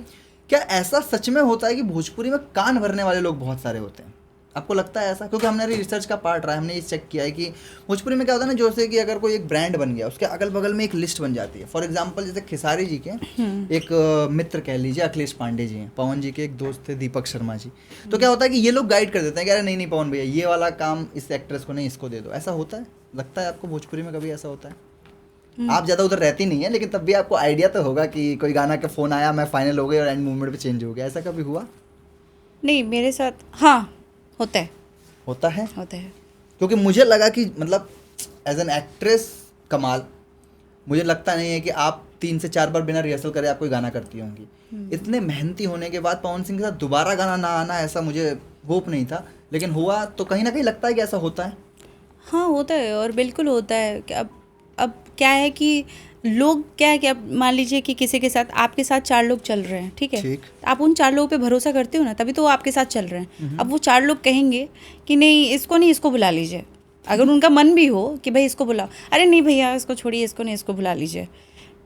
S1: क्या ऐसा सच में होता है कि भोजपुरी में कान भरने वाले लोग बहुत सारे होते हैं? आपको लगता है ऐसा? क्योंकि हमने रिसर्च का पार्ट रहा है, हमने ये चेक किया है कि भोजपुरी में क्या होता है ना, जैसे कि अगर कोई एक ब्रांड बन गया, उसके अगल बगल में एक लिस्ट बन जाती है। फॉर एग्जांपल जैसे खेसारी जी के एक मित्र कह लीजिए अखिलेश पांडे जी हैं, पवन जी के एक दोस्त थे दीपक शर्मा जी। तो क्या होता है कि ये लोग गाइड कर देते हैं कि अरे नहीं पवन भैया, ये वाला काम इस एक्ट्रेस को नहीं, इसको दे दो। ऐसा होता है? लगता है आपको भोजपुरी में कभी ऐसा होता है? आप ज़्यादा उधर रहती नहीं है, लेकिन तब भी आपको आइडिया तो होगा कि कोई गाना का फ़ोन आया, मैं फाइनल हो गई और एंड मूवमेंट पे चेंज हो गया। ऐसा कभी हुआ?
S2: नहीं, मेरे साथ हाँ होता है।
S1: क्योंकि मुझे लगा कि मतलब एज एन एक्ट्रेस कमाल, मुझे लगता नहीं है कि आप 3 से 4 बार बिना रिहर्सल करे आप कोई गाना करती होंगी। इतने मेहनती होने के बाद पवन सिंह के साथ दोबारा गाना ना आना, ऐसा मुझे होप नहीं था, लेकिन हुआ। तो कहीं ना कहीं लगता है कि ऐसा होता है।
S2: हाँ होता है, और बिल्कुल होता है कि अब क्या है कि लोग क्या है कि अब मान लीजिए कि किसी के साथ, आपके साथ 4 लोग चल रहे हैं, ठीक है। आप उन 4 लोगों पे भरोसा करते हो ना, तभी तो वो आपके साथ चल रहे हैं। अब वो 4 लोग कहेंगे कि नहीं इसको बुला लीजिए, अगर उनका मन भी हो कि भाई इसको बुलाओ, अरे नहीं भैया इसको छोड़िए, इसको नहीं, इसको बुला लीजिए,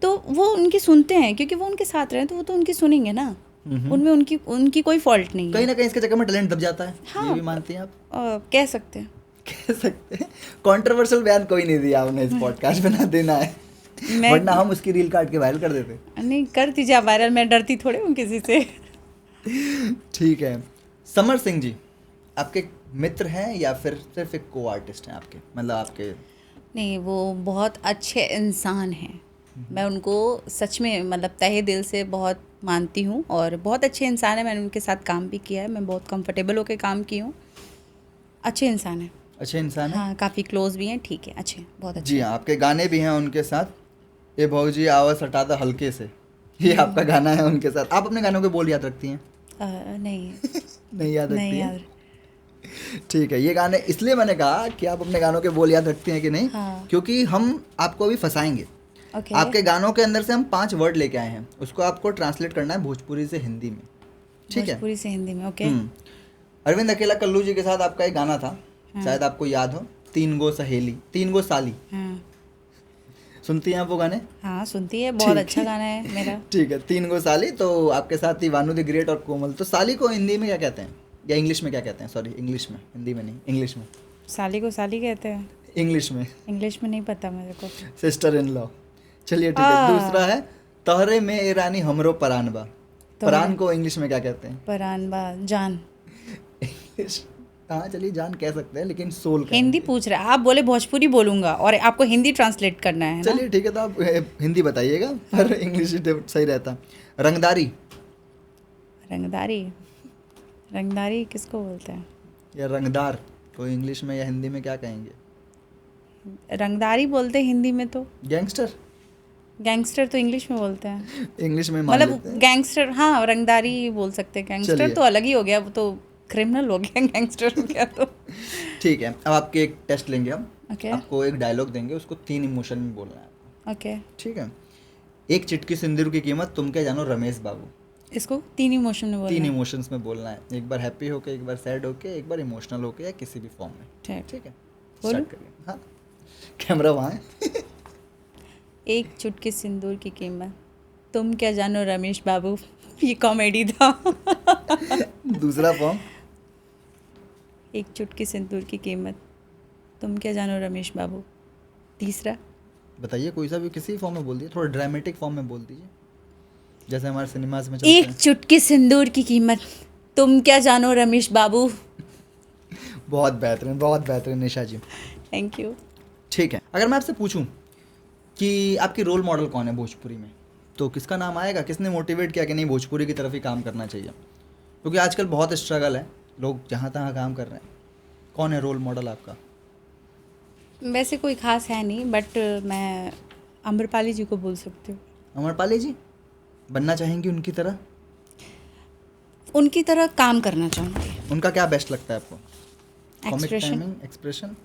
S2: तो वो उनकी सुनते हैं क्योंकि वो उनके साथ रहे हैं, तो वो तो उनकी सुनेंगे ना। उनमें उनकी कोई फॉल्ट नहीं है।
S1: कहीं ना कहीं इसके चक्कर में टैलेंट दब जाता है। हाँ, ये भी मानती हैं आप?
S2: कह सकते हैं।
S1: कंट्रोवर्शियल बयान कोई नहीं दिया आपने इस पॉडकास्ट में, ना देना है, वरना हम उसकी रील काट के वायरल कर देते।
S2: नहीं कर दीजिए आप वायरल, मैं डरती थोड़े हूँ किसी से।
S1: ठीक है। समर सिंह जी आपके मित्र हैं या फिर सिर्फ एक को आर्टिस्ट हैं आपके, मतलब आपके?
S2: नहीं, वो बहुत अच्छे इंसान हैं। मैं उनको सच में मतलब तहे दिल से बहुत मानती हूँ, और बहुत अच्छे इंसान है। मैंने उनके साथ काम भी किया है, मैं बहुत कंफर्टेबल होकर काम की हूँ। अच्छे इंसान है।
S1: अच्छे इंसान है,
S2: हाँ, काफ़ी क्लोज भी हैं, ठीक है, अच्छे, बहुत अच्छे।
S1: जी हाँ, आपके गाने भी हैं उनके साथ। ये भौजी आवाज़ हटा दो हल्के से, ये आपका गाना है उनके साथ। आप अपने गानों के बोल याद रखती हैं?
S2: नहीं
S1: नहीं याद रखती
S2: नहीं
S1: हैं? ठीक है। ये गाने इसलिए मैंने कहा कि आप अपने गानों के बोल याद रखती हैं कि नहीं,
S2: हाँ।
S1: क्योंकि हम आपको अभी फंसाएंगे।
S2: ओके।
S1: आपके गानों के अंदर से हम 5 वर्ड लेके आए हैं, उसको आपको ट्रांसलेट करना है भोजपुरी से हिंदी में, ठीक है?
S2: भोजपुरी से हिंदी में, ओके।
S1: अरविंद अकेला कल्लू जी के साथ आपका एक गाना था, शायद आपको याद हो, 3 गो सहेली 3 गो साली। सुनती हैं आप वो गाने?
S2: हाँ सुनती है, बहुत अच्छा गाना है मेरा।
S1: ठीक है, 3 गो साली। तो आपके साथ ही वानू द ग्रेट और कोमल। तो साली को हिंदी में क्या कहते हैं, या इंग्लिश में क्या कहते हैं? सॉरी, इंग्लिश में, हिंदी में नहीं, इंग्लिश में।
S2: साली को साली कहते हैं
S1: इंग्लिश में?
S2: इंग्लिश में नहीं पता मेरे को।
S1: Sister in law. चलिए ठीक है। दूसरा है तोहरे में ए रानी हमरो परान बा। परान को इंग्लिश में क्या कहते हैं?
S2: परान बा, जान।
S1: इंग्लिश, हाँ चलिए जान कह सकते हैं, लेकिन सोल
S2: हिंदी पूछ रहे हैं आप, बोले भोजपुरी बोलूंगा और आपको हिंदी ट्रांसलेट करना है।
S1: चलिए ठीक है, तो आप हिंदी बताइएगा, पर इंग्लिश सही रहता। रंगदारी?
S2: रंगदारी रंगदारी किसको बोलते हैं?
S1: या रंगदार, कोई इंग्लिश में या हिंदी में क्या कहेंगे?
S2: रंगदारी बोलते हैं हिंदी में तो।
S1: गैंगस्टर
S2: गैंगस्टर तो इंग्लिश में बोलते हैं।
S1: इंग्लिश में मान लेते
S2: मतलब
S1: हैं।
S2: गैंगस्टर, हाँ रंगदारी बोल सकते हैं। गैंगस्टर
S1: चलिए।
S2: तो अलग ही हो गया, वो तो क्रिमिनल हो गया। गैंगस्टर हो गया तो
S1: ठीक है, अब आपके एक टेस्ट लेंगे हम।
S2: ओके
S1: आपको एक डायलॉग देंगे, उसको 3 इमोशन में बोलना है।
S2: ओके।
S1: ठीक है। एक चुटकी सिंदूर की कीमत, तुम क्या जानो रमेश बाबू।
S2: इसको 3 इमोशन में
S1: 3
S2: बोलना है।
S1: इमोशंस में बोलना है, एक बार हैप्पी होके, एक बार सैड होके, एक बार इमोशनल होके, या किसी भी फॉर्म में।
S2: ठीक।
S1: ठीक है,
S2: बोलो।
S1: स्टार्ट करिए। हाँ, कैमरा वहाँ है।
S2: एक चुटकी सिंदूर की कीमत, तुम क्या जानो रमेश बाबू। ये कॉमेडी था।
S1: दूसरा फॉर्म।
S2: एक चुटकी सिंदूर की कीमत, तुम क्या जानो रमेश बाबू। तीसरा,
S1: बताइए, कोई सा भी किसी फॉर्म में बोल दीजिए, थोड़ा ड्रामेटिक फॉर्म में बोल दीजिए, जैसे हमारे सिनेमाज में चलते
S2: एक
S1: हैं।
S2: चुटकी सिंदूर की कीमत, तुम क्या जानो रमेश बाबू।
S1: बहुत बेहतरीन निशा जी।
S2: Thank you.
S1: ठीक है, अगर मैं आपसे पूछूं कि आपकी रोल मॉडल कौन है भोजपुरी में, तो किसका नाम आएगा? किसने मोटिवेट किया कि नहीं भोजपुरी की तरफ ही काम करना चाहिए? क्योंकि आजकल बहुत स्ट्रगल है, लोग जहाँ तहाँ काम कर रहे हैं। कौन है रोल मॉडल आपका?
S2: वैसे कोई खास है नहीं, बट मैं अम्रपाली जी को बोल सकती हूँ।
S1: अमरपाली जी, बनना चाहेंगी उनकी तरह?
S2: उनकी तरह काम करना चाहूँगी।
S1: उनका क्या बेस्ट लगता है आपको? Comic
S2: expression.
S1: Timing, expression.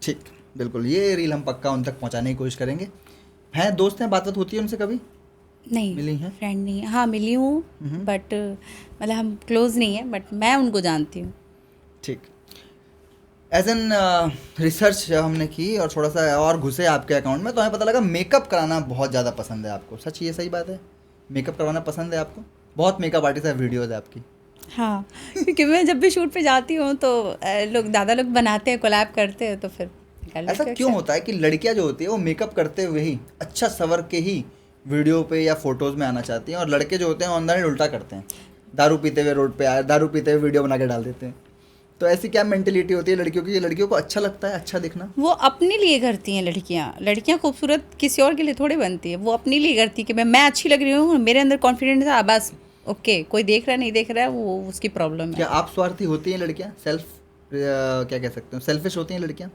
S1: ठीक, बिल्कुल, ये रील हम पक्का उन तक पहुंचाने की कोशिश करेंगे। हैं दोस्त हैं, बात होती है उनसे कभी?
S2: नहीं,
S1: मिली हैं?
S2: फ्रेंड नहीं है। हाँ मिली हूँ, बट मतलब हम क्लोज नहीं है, बट मैं उनको जानती हूँ।
S1: ठीक। एज एन रिसर्च जब हमने की और थोड़ा सा और घुसे आपके अकाउंट में, तो हमें पता लगा मेकअप कराना बहुत ज़्यादा पसंद है आपको। सच, ये सही बात है? मेकअप करवाना पसंद है आपको? बहुत मेकअप आर्टिस्ट है, वीडियोज़ है आपकी।
S2: हाँ, क्योंकि मैं जब भी शूट पे जाती हूँ तो लोग दादा लोग बनाते हैं, कोलैब करते हैं, तो फिर कर लेते
S1: ऐसा
S2: हैं
S1: क्यों
S2: अक्सर।
S1: होता है कि लड़कियां जो होती है वो मेकअप करते हुए ही, अच्छा सवर के ही वीडियो पे या फोटोज में आना चाहती हैं, और लड़के जो होते हैं ऑन द उल्टा करते हैं, दारू पीते हुए रोड पे आए, दारू पीते हुए वीडियो बना के डाल देते हैं। तो ऐसी क्या मेंटेलिटी होती है लड़कियों की? ये लड़कियों को अच्छा लगता है अच्छा दिखना?
S2: वो अपने लिए करती हैं लड़कियाँ। लड़कियाँ खूबसूरत किसी और के लिए थोड़ी बनती है, वो अपने लिए करती है कि मैं अच्छी लग रही हूँ, मेरे अंदर कॉन्फिडेंस है, बस ओके, कोई देख रहा है नहीं देख रहा है वो उसकी प्रॉब्लम है।
S1: क्या आप स्वार्थी होती हैं लड़कियां? क्या कह सकते हो, सेल्फिश होती हैं लड़कियां?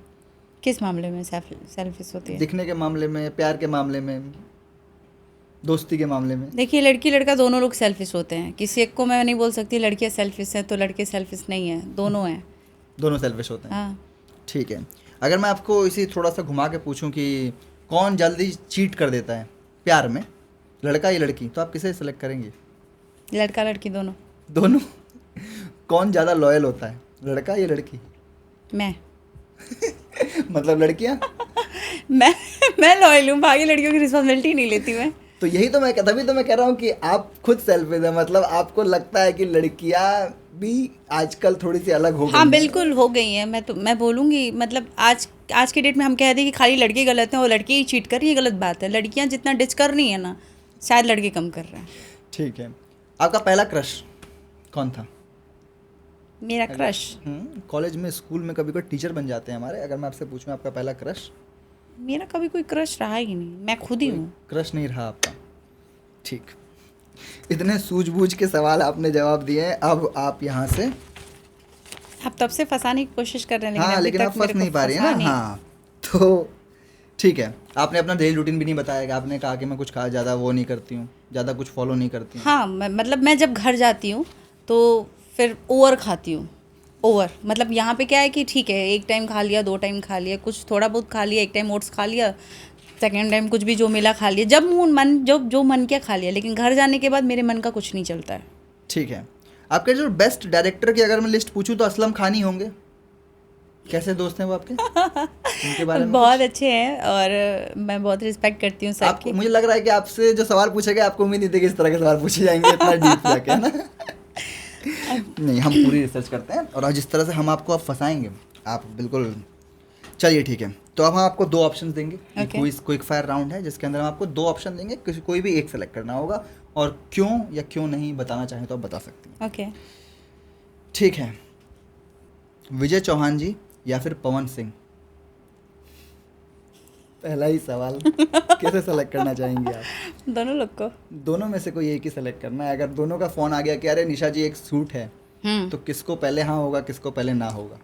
S2: किस मामले में सेल्फिश होती है?
S1: दिखने के मामले में, प्यार के मामले में, दोस्ती के मामले में?
S2: देखिए, लड़की लड़का दोनों लोग सेल्फिश होते हैं। किसी एक को मैं नहीं बोल सकती लड़कियाँ सेल्फिश हैं तो लड़के सेल्फिश नहीं हैं, दोनों हैं।
S1: दोनों सेल्फिश होते हैं।
S2: हाँ।
S1: ठीक है, अगर मैं आपको इसी थोड़ा सा घुमा के पूछूं कि कौन जल्दी चीट कर देता है प्यार में, लड़का या लड़की, तो आप किसे सेलेक्ट करेंगे?
S2: लड़का लड़की दोनों।
S1: दोनों। कौन ज़्यादा लॉयल होता है, लड़का या लड़की?
S2: मैं
S1: मतलब लड़कियां?
S2: मैं लॉयल हूँ, बाकी लड़कियों की रिस्पॉन्सिबिलिटी नहीं लेती मैं।
S1: तो यही तो मैं, तभी तो मैं कह रहा हूँ कि आप खुद सेल्फिश है, मतलब आपको लगता है कि लड़कियां भी आजकल थोड़ी सी अलग हो गई
S2: हाँ
S1: हैं।
S2: बिल्कुल हो गई है। मैं बोलूँगी, मतलब आज के डेट में हम कह दें कि खाली लड़के गलत हैं और लड़की ही चीट कर रही है, गलत बात है। लड़कियाँ जितना डिच कर रही है ना, शायद लड़के कम कर रहे हैं।
S1: ठीक है, आपका पहला क्रश कौन था?
S2: मेरा क्रश?
S1: कॉलेज में, स्कूल में कभी कोई टीचर बन जाते हैं हमारे, अगर मैं आपसे पूछूं आपका पहला क्रश?
S2: मेरा कभी कोई क्रश रहा ही नहीं, मैं खुद ही हूँ।
S1: क्रश नहीं रहा आपका? ठीक, इतने सूझबूझ के सवाल आपने जवाब दिए हैं, अब आप यहाँ से,
S2: आप तब से फंसाने की कोशिश कर रहे हैं,
S1: हाँ
S2: अभी
S1: लेकिन
S2: तक
S1: आप
S2: मेरे
S1: फंस
S2: को
S1: नहीं पा रही है
S2: फंसा
S1: ना।
S2: नहीं।
S1: हाँ, तो ठीक है, आपने अपना डेली रूटीन भी नहीं बताया कि आपने कहा कि मैं कुछ खा ज़्यादा वो नहीं करती हूँ, ज़्यादा कुछ फॉलो नहीं करती हूँ।
S2: हाँ, मतलब मैं जब घर जाती हूँ तो फिर ओवर खाती हूँ। ओवर मतलब यहाँ पे क्या है कि ठीक है, एक टाइम खा लिया, 2 टाइम खा लिया, कुछ थोड़ा बहुत खा लिया, एक टाइम ओट्स खा लिया, सेकेंड टाइम कुछ भी जो मिला खा लिया, जब जो मन किया खा लिया। लेकिन घर जाने के बाद मेरे मन का कुछ नहीं चलता है।
S1: ठीक है, आपके जो बेस्ट डायरेक्टर की अगर मैं लिस्ट पूछूं तो असलम खान ही होंगे। कैसे दोस्त हैं वो आपके? उनके बारे में
S2: बहुत अच्छे हैं और मैं बहुत रिस्पेक्ट करती हूँ
S1: आपको,
S2: सबकी।
S1: मुझे लग रहा है कि आपसे जो सवाल पूछे गए आपको उम्मीद नहीं थी कि इस तरह के सवाल पूछे जाएंगे इतना डीप जाके, है ना? नहीं, हम पूरी रिसर्च करते हैं और जिस तरह से हम आपको अब फंसाएंगे आप बिल्कुल। चलिए ठीक है, तो अब हम आपको 2 ऑप्शन देंगे।
S2: Okay.
S1: क्विक फायर राउंड है जिसके अंदर हम आपको 2 ऑप्शन देंगे, कोई भी एक सेलेक्ट करना होगा, और क्यों या क्यों नहीं बताना चाहें तो आप बता सकती हैं।
S2: ओके।
S1: ठीक है, विजय चौहान जी या फिर पवन सिंह? पहला ही सवाल, कैसे सेलेक्ट करना चाहेंगे आप?
S2: दोनों लोग को।
S1: दोनों में से कोई एक ही सेलेक्ट करना है। अगर दोनों का फ़ोन आ गया कि अरे निशा जी एक सूट है तो किसको पहले हाँ होगा, किसको पहले ना होगा?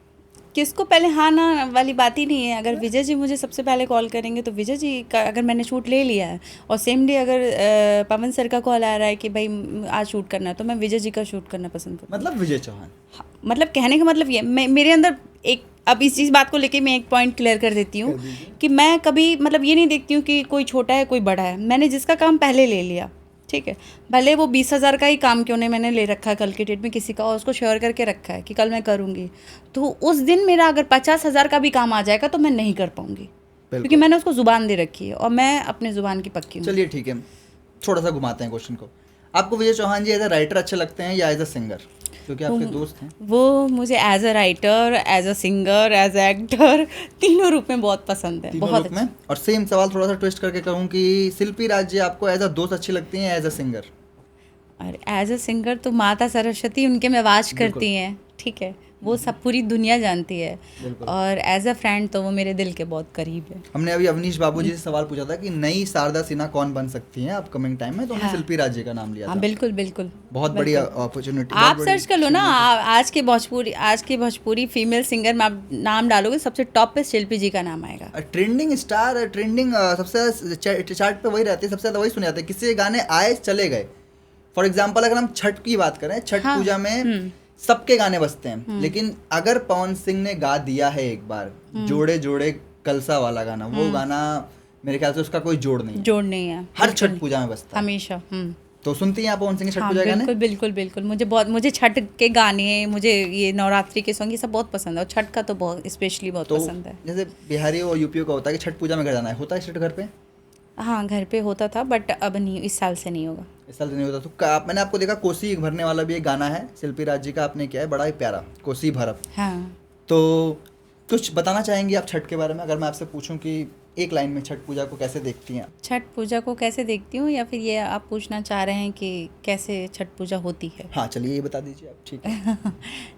S2: किसको पहले हाँ ना वाली बात ही नहीं है। अगर विजय जी मुझे सबसे पहले कॉल करेंगे तो विजय जी का अगर मैंने शूट ले लिया है और सेम डे अगर पवन सर का कॉल आ रहा है कि भाई आज शूट करना है, तो मैं विजय जी का शूट करना पसंद करूँ।
S1: मतलब विजय चौहान।
S2: हाँ, मतलब कहने का मतलब ये मेरे अंदर एक, अब इस बात को लेके मैं एक पॉइंट क्लियर कर देती हूँ कि मैं कभी मतलब ये नहीं देखती हूँ कि कोई छोटा है कोई बड़ा है। मैंने जिसका काम पहले ले लिया, ठीक है, भले वो 20,000 का ही काम क्यों नहीं मैंने ले रखा है कल की डेट में किसी का, और उसको शेयर करके रखा है कि कल मैं करूँगी, तो उस दिन मेरा अगर 50,000 का भी काम आ जाएगा तो मैं नहीं कर पाऊँगी, क्योंकि मैंने उसको ज़ुबान दे रखी है और मैं अपने ज़ुबान की पक्की हूँ।
S1: चलिए ठीक है, थोड़ा सा घुमाते हैं क्वेश्चन को। आपको विजय चौहान जी एज अ राइटर अच्छे लगते हैं या एज अ सिंगर, क्योंकि आपके दोस्त हैं?
S2: वो मुझे as a writer, as a singer, as a actor, तीनों रूप में बहुत पसंद है, बहुत
S1: रूप में। और सेम सवाल थोड़ा सा ट्विस्ट करके कहूँ कि शिल्पी राज्य आपको एज अ दोस्त अच्छी लगती हैं एज अ सिंगर?
S2: और एज अ सिंगर तो माता सरस्वती उनके में वाच करती हैं, ठीक है, वो सब पूरी दुनिया जानती है। और एज अ फ्रेंड तो वो मेरे दिल के बहुत करीब है।
S1: हमने अभी अवनीश बाबू जी से सवाल पूछा था कि नई शारदा सिन्हा कौन बन सकती हैं अपकमिंग टाइम में, तो हमने शिल्पी राज्य का नाम लिया था।
S2: हाँ बिल्कुल बिल्कुल,
S1: बहुत बड़ी अपॉर्चुनिटी।
S2: आप सर्च कर लो ना, आज के भोजपुरी फीमेल सिंगर में आप नाम डालोगे सबसे टॉप पे शिल्पी जी का नाम आएगा।
S1: ट्रेंडिंग स्टार, ट्रेंडिंग सबसे चार्ट पे वही रहती है, सबसे ज़्यादा वही सुने जाते हैं। किसी के गाने आए चले गए। फॉर एग्जाम्पल अगर हम छठ की बात करें, छठ पूजा में सबके गाने बजते हैं, लेकिन अगर पवन सिंह ने गा दिया है एक बार जोड़े जोड़े कलसा वाला गाना, वो गाना मेरे ख्याल से उसका कोई जोड़ नहीं है, हर छठ पूजा में बजता है
S2: हमेशा।
S1: तो सुनती हैं आप पवन सिंह के छठ पूजा गाने?
S2: बिल्कुल बिल्कुल बिल्कुल, मुझे छठ के गाने, मुझे ये नवरात्रि के सॉन्ग, ये सब बहुत पसंद है, और छठ का तो बहुत स्पेशली बहुत पसंद है।
S1: जैसे बिहारी और यूपी का होता है कि छठ पूजा में घर जाना है, होता है छठ घर पे?
S2: हाँ घर पे होता था, बट अब नहीं, इस साल से नहीं होगा।
S1: इस साल से नहीं होता। तो मैंने आपको देखा कोसी भरने वाला भी एक गाना है शिल्पी राज्य जी का, आपने किया है, बड़ा ही प्यारा, कोसी भरब।
S2: हाँ,
S1: तो कुछ बताना चाहेंगी आप छठ के बारे में? अगर मैं आपसे पूछूं कि एक लाइन में छठ पूजा को कैसे देखती हैं?
S2: छठ पूजा को कैसे देखती हूँ, या फिर ये आप पूछना चाह रहे हैं कि कैसे छठ पूजा होती है?
S1: हाँ चलिए ये बता दीजिए आप, ठीक है।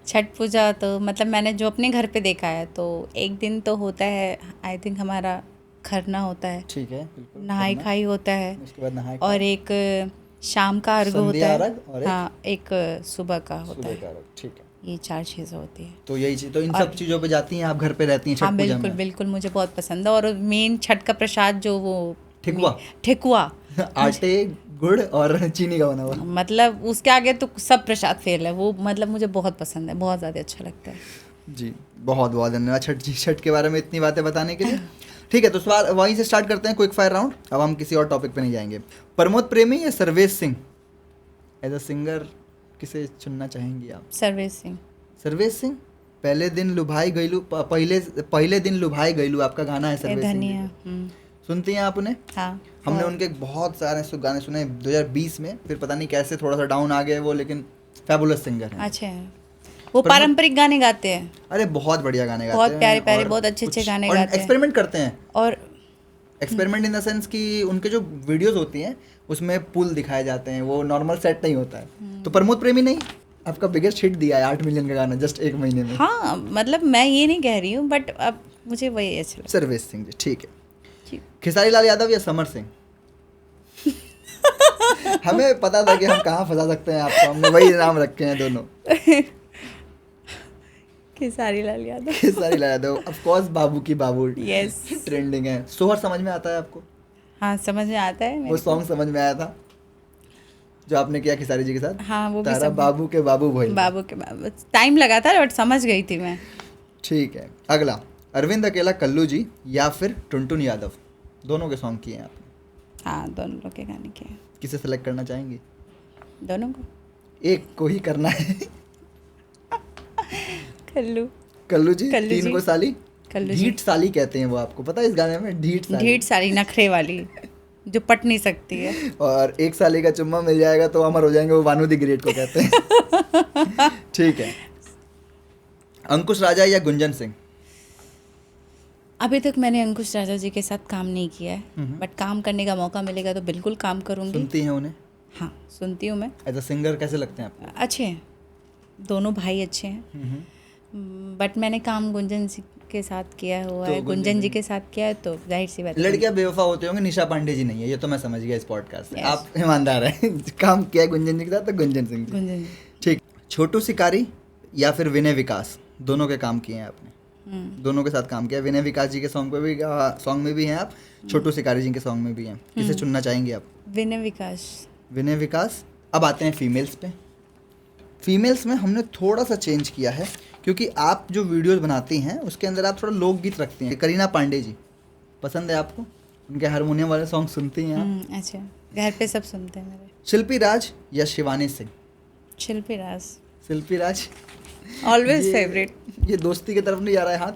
S2: छठ पूजा तो मतलब मैंने जो अपने घर पे देखा है, तो एक दिन तो होता है, आई थिंक हमारा खरना होता है,
S1: ठीक है, बिल्कुल,
S2: नहाई खाई होता है,
S1: उसके बाद नहाई
S2: और एक शाम का अर्घ होता है,
S1: और
S2: हाँ एक सुबह का होता है,
S1: ठीक है।
S2: ये 4 चीज़ें होती है।
S1: तो यही चीज, तो इन सब चीज़ों पे जाती हैं आप, घर पे रहती हैं छठ
S2: हाँ
S1: पूजा
S2: बिल्कुल
S1: में?
S2: बिल्कुल, मुझे बहुत पसंद है। और मेन छठ का प्रसाद जो वो ठेकुआ
S1: आटे गुड़ और चीनी का बना हुआ,
S2: मतलब उसके आगे तो सब प्रसाद फेल है वो, मतलब मुझे बहुत पसंद है, बहुत ज़्यादा अच्छा लगता है
S1: जी। बहुत बहुत धन्यवाद छठ के बारे में इतनी बातें बताने के लिए। ठीक है, तो सवाल वहीं से स्टार्ट करते हैं, क्विक फायर राउंड। अब हम किसी और टॉपिक पे नहीं जाएंगे। प्रमोद प्रेमी या Sarvesh Singh as a singer, किसे चुनना चाहेंगी आप?
S2: सर्वेश सिंह।
S1: सर्वेश सिंह, पहले दिन लुभाई गईलू, पहले दिन लुभाई गईलू आपका गाना है सर्वेश सिंह जी। सुनती हैं आप उन्हें?
S2: हाँ,
S1: हमने उनके बहुत सारे गाने सुने 2020 में, फिर पता नहीं कैसे थोड़ा सा डाउन आ गए वो, लेकिन फैबुलस सिंगर हैं।
S2: अच्छा है, वो पारंपरिक गाने गाते हैं।
S1: अरे बहुत बढ़िया गाने गाते हैं,
S2: बहुत प्यारे प्यारे, बहुत अच्छे अच्छे गाने गाते हैं,
S1: एक्सपेरिमेंट करते हैं।
S2: और
S1: एक्सपेरिमेंट इन द सेंस कि उनके जो वीडियोस होती हैं उसमें पुल दिखाए जाते हैं, वो नॉर्मल सेट नहीं होता है। तो प्रमोद प्रेमी नहीं, आपका बिगेस्ट हिट दिया है 8 मिलियन का गाना जस्ट 1 महीने में।
S2: हाँ मतलब मैं ये नहीं कह रही हूँ, बट अब मुझे वही अच्छा लगता है।
S1: सर्वेश सिंह जी, ठीक है। खेसारी लाल यादव या समर सिंह? हमें पता था कि हम कहाँ फंसा सकते हैं आपको, हमने वही नाम रखे हैं दोनों।
S2: खेसारी लाल यादव।
S1: खेसारी लाल यादव, ऑफ कोर्स, बाबू की बाबू
S2: यस,
S1: ट्रेंडिंग है। सोहर समझ में आता है आपको?
S2: हाँ समझ में आता है,
S1: वो सॉन्ग समझ में आया था जो आपने किया खेसारी जी के साथ?
S2: हाँ वो भी
S1: तारा बाबू के बाबू भोई,
S2: बाबू के बाबू, टाइम लगा था बट समझ गई थी मैं।
S1: ठीक है, अगला, अरविंद अकेला कल्लू जी या फिर टुनटुन यादव? दोनों के सॉन्ग किए हैं आपने?
S2: हाँ दोनों लोग के गाने किए।
S1: किसे सेलेक्ट करना चाहेंगे?
S2: दोनों को,
S1: एक को ही करना है। कल्लू जी, 3 को साली, ढीठ साली कहते हैं वो, आपको पता है इस गाने में? ढीठ साली,
S2: नखरे वाली जो पट नहीं सकती है।
S1: और 1 साली का चुम्मा मिल जाएगा तो अमर हो जाएंगे, वो वानू दी ग्रेट को कहते हैं। ठीक है, अंकुश राजा या गुंजन सिंह?
S2: अभी तक मैंने अंकुश राजा जी के साथ काम नहीं किया है, बट काम करने का मौका मिलेगा तो बिल्कुल काम करूंगी।
S1: सुनती हैं उन्हें?
S2: हाँ सुनती हूँ मैं।
S1: एज अ सिंगर कैसे लगते हैं आपको?
S2: अच्छे हैं, दोनों भाई अच्छे हैं, बट मैंने काम गुंजन जी के साथ किया हुआ है, गुंजन जी के साथ किया है, तो जाहिर सी बात है।
S1: लड़कियां बेवफा होते होंगे, निशा पांडे जी नहीं है, ये तो मैं समझ गया इस पॉडकास्ट से। आप ईमानदार हैं। काम किया है गुंजन जी के साथ तो गुंजन सिंह जी।
S2: गुंजन जी।
S1: ठीक, छोटू शिकारी या फिर विनय विकास, दोनों के काम किए हैं आपने, दोनों के साथ काम किया। विनय विकास जी के सॉन्ग में भी हैं आप, छोटू शिकारी जी के सॉन्ग में भी हैं। किसे चुनना चाहेंगे आप?
S2: विनय विकास।
S1: विनय विकास। अब आते हैं फीमेल्स पे। फीमेल्स में हमने थोड़ा सा चेंज किया है, क्योंकि आप जो वीडियोस बनाती हैं उसके अंदर आप थोड़ा लोकगीत रखती हैं। करीना पांडे जी पसंद है आपको? उनके हारमोनियम वाले सॉन्ग सुनती हैं आप?
S2: अच्छा, घर पे सब सुनते हैं मेरे।
S1: शिल्पी राज या शिवानी सिंह?
S2: शिल्पी राज।
S1: शिल्पी राज
S2: ऑलवेज फेवरेट।
S1: ये दोस्ती की तरफ नहीं आ रहा है हाथ?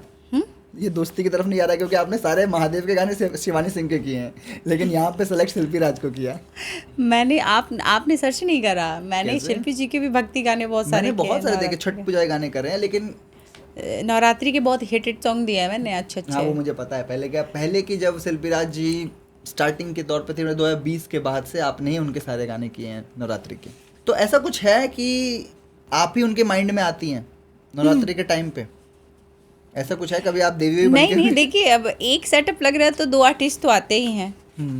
S1: ये दोस्ती की तरफ नहीं आ रहा है, क्योंकि आपने सारे महादेव के गाने शिवानी सिंह के किए हैं, लेकिन यहाँ पे सेलेक्ट शिल्पी राज को किया।
S2: मैंने आपने सर्च नहीं करा, मैंने शिल्पी जी के भी भक्ति गाने बहुत सारे
S1: मैंने बहुत सारे देखे, छठ पूजा के गाने करे हैं, लेकिन
S2: नवरात्रि के बहुत हिट सॉन्ग दिए हैं मैंने अच्छे।
S1: हाँ वो मुझे पता है। पहले की जब शिल्पी राज जी स्टार्टिंग के तौर पे थे 2020 के बाद से आपने ही उनके सारे गाने किए हैं नवरात्रि के। तो ऐसा कुछ है कि आप ही उनके माइंड में आती हैं नवरात्रि के टाइम पे? ऐसा कुछ है? कभी आप देवी
S2: नहीं, देखिए अब एक सेटअप लग रहा है तो 2 आर्टिस्ट तो आते ही हैं,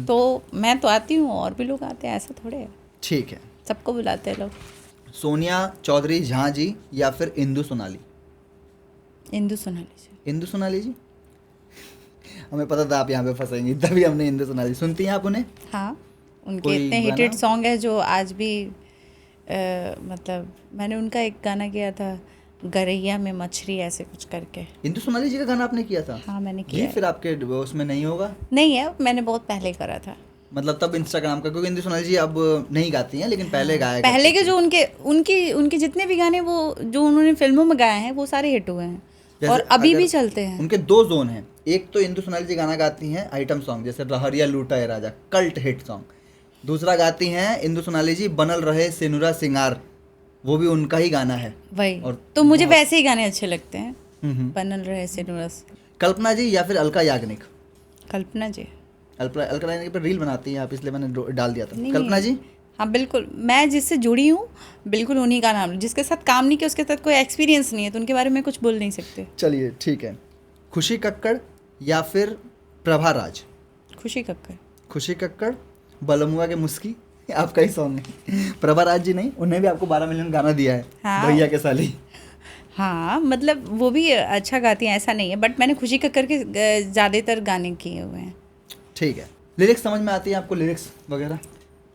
S2: तो मैं तो आती हूँ और भी लोग आते हैं, ऐसा थोड़े है।
S1: ठीक है,
S2: सबको बुलाते हैं लोग।
S1: सोनिया चौधरी झा जी या फिर इंदु सोनाली?
S2: इंदु सोनाली जी।
S1: इंदु सोनाली जी हमें पता था आप यहाँ पे फंसेंगी, तभी हमने इंदु सोनाली। सुनती हैं आप उन्हें?
S2: हाँ, उनके इतने हिटेड सॉन्ग है जो आज भी मतलब मैंने उनका एक गाना किया था, गरैया में मछली ऐसे कुछ करके।
S1: इंदु सोनाली जी का गाना आपने किया था?
S2: हाँ मैंने किया।
S1: ये फिर आपके उसमें नहीं होगा?
S2: नहीं है, मैंने बहुत पहले करा था,
S1: मतलब तब इंस्टाग्राम का, क्योंकि इंदु सोनाली जी अब नहीं गाती हैं, लेकिन पहले गाया
S2: पहले के जो उनके जितने भी गाने वो जो उन्होंने फिल्मों में गाए हैं वो सारे हिट हुए हैं और अभी भी चलते हैं।
S1: उनके 2 जोन हैं, एक तो इंदु सोनाली जी गाना गाती हैं आइटम सॉन्ग, जैसे रहरिया लूटा है राजा, कल्ट हिट सॉन्ग। दूसरा गाती हैं इंदु सोनाली जी बनल रहे सिनुरा सिंगार, वो भी उनका ही गाना है
S2: वही।
S1: और
S2: तो मुझे वैसे ही गाने अच्छे लगते हैं, बनल रहे सिनुरा।
S1: कल्पना जी या फिर अलका याग्निक?
S2: कल्पना जी।
S1: अलका याग्निक पर रील बनाती हैं आप, इसलिए मैंने डाल दिया था। कल्पना जी?
S2: हाँ बिल्कुल, मैं जिससे जुड़ी हूँ बिल्कुल उन्हीं का नाम, जिसके साथ काम नहीं किया उसके साथ कोई एक्सपीरियंस नहीं है, तो उनके बारे में कुछ बोल नहीं सकते।
S1: चलिए ठीक है। खुशी कक्कड़ या फिर प्रभा राज?
S2: खुशी कक्कड़।
S1: खुशी कक्कड़, बलमुआ के मुस्की आपका ही सॉन्ग है। प्रभा राज जी नहीं, उन्हें भी आपको 12 मिलियन गाना दिया है। हाँ। भैया के साली।
S2: हाँ मतलब वो भी अच्छा गाती हैं, ऐसा नहीं है, बट मैंने खुशी कक्कड़ के ज़्यादातर गाने किए हुए हैं।
S1: ठीक है। लिरिक्स समझ में आती है आपको, लिरिक्स वगैरह?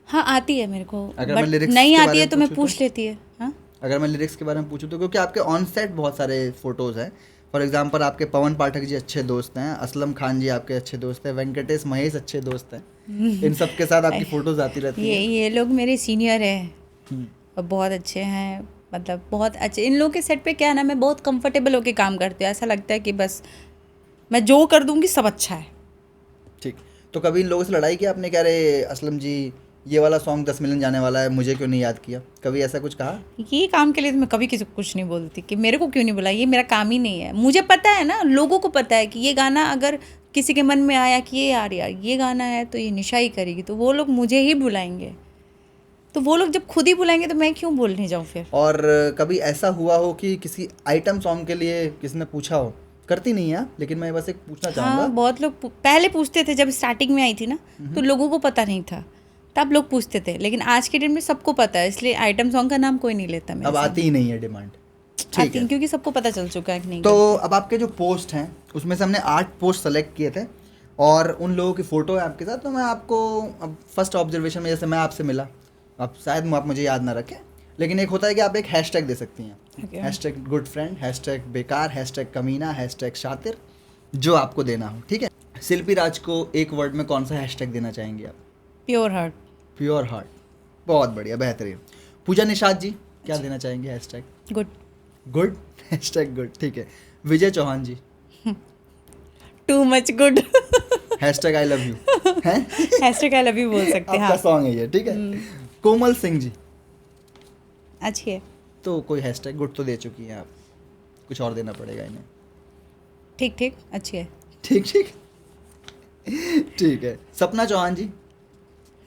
S2: हाँ आती है मेरे को,
S1: अगर लिरिक्स
S2: नहीं आती है तो मैं पूछ लेती है। हाँ
S1: अगर मैं लिरिक्स के बारे में पूछूँ तो, क्योंकि आपके ऑन सेट बहुत सारे फोटोज हैं। फॉर एग्जांपल आपके पवन पाठक जी अच्छे दोस्त हैं, असलम खान जी आपके अच्छे दोस्त हैं, वेंकटेश महेश अच्छे दोस्त हैं, इन सब के साथ आपकी फोटोज आती रहती हैं।
S2: ये लोग मेरे सीनियर हैं और बहुत अच्छे हैं, मतलब बहुत अच्छे। इन लोगों के सेट पे क्या है ना, मैं बहुत कंफर्टेबल होकर काम करती हूँ, ऐसा लगता है कि बस मैं जो कर दूँगी सब अच्छा है।
S1: ठीक। तो कभी इन लोगों से लड़ाई की आपने? कह रहे असलम जी ये वाला सॉन्ग 10 मिलियन जाने वाला है, मुझे क्यों नहीं याद किया? कभी ऐसा कुछ कहा?
S2: ये काम के लिए तो मैं कभी किसी को कुछ नहीं बोलती कि मेरे को क्यों नहीं बुलाया, ये मेरा काम ही नहीं है। मुझे पता है ना, लोगों को पता है कि ये गाना अगर किसी के मन में आया कि ये यार ये गाना है तो ये निशा ही करेगी, तो वो लोग मुझे ही बुलाएंगे। तो वो लोग जब खुद ही बुलाएंगे तो मैं क्यों बोलने जाऊँ फिर?
S1: और कभी ऐसा हुआ हो कि किसी आइटम सॉन्ग के लिए किसी ने पूछा हो? करती नहीं है, लेकिन मैं बस एक पूछना चाहूँगा।
S2: हाँ, बहुत लोग पहले पूछते थे, जब स्टार्टिंग में आई थी ना तो लोगों को पता नहीं था, तब लोग पूछते थे, लेकिन आज के दिन में सबको पता है, इसलिए आइटम सॉन्ग का नाम कोई नहीं लेता।
S1: अब आती ही नहीं है डिमांड। ठीक है,
S2: क्योंकि सबको पता चल चुका है कि नहीं।
S1: तो अब आपके जो पोस्ट हैं उसमें से हमने 8 पोस्ट सेलेक्ट किए थे और उन लोगों की फ़ोटो है आपके साथ। तो मैं आपको अब फर्स्ट ऑब्जर्वेशन में, जैसे मैं आपसे मिला, अब शायद आप मुझे याद ना रखें, लेकिन एक होता है कि आप एक हैशटैग दे सकती हैं, हैशटैग गुड फ्रेंड, हैशटैग बेकार, हैशटैग कमीना, हैशटैग शातिर, जो आपको देना हो। ठीक है। शिल्पी राज को एक वर्ड में कौन सा हैशटैग देना चाहेंगे आप?
S2: Pure heart.
S1: प्योर हार्ट, बहुत बढ़िया, बेहतरीन। पूजा निषाद जी क्या देना चाहेंगे? Hashtag
S2: good.
S1: Good, hashtag good. ठीक है। Vijay Chauhan ji?
S2: Too much good.
S1: Hashtag I love you है,
S2: हैशटैग आई लव यू बोल सकते हैं।
S1: आपका सॉन्ग है ये। ठीक है। कोमल सिंह जी?
S2: अच्छी है।
S1: तो कोई हैशटैग गुड तो दे चुकी हैं आप, कुछ और देना पड़ेगा इन्हें।
S2: ठीक ठीक, अच्छी है।
S1: ठीक ठीक ठीक है। सपना चौहान जी?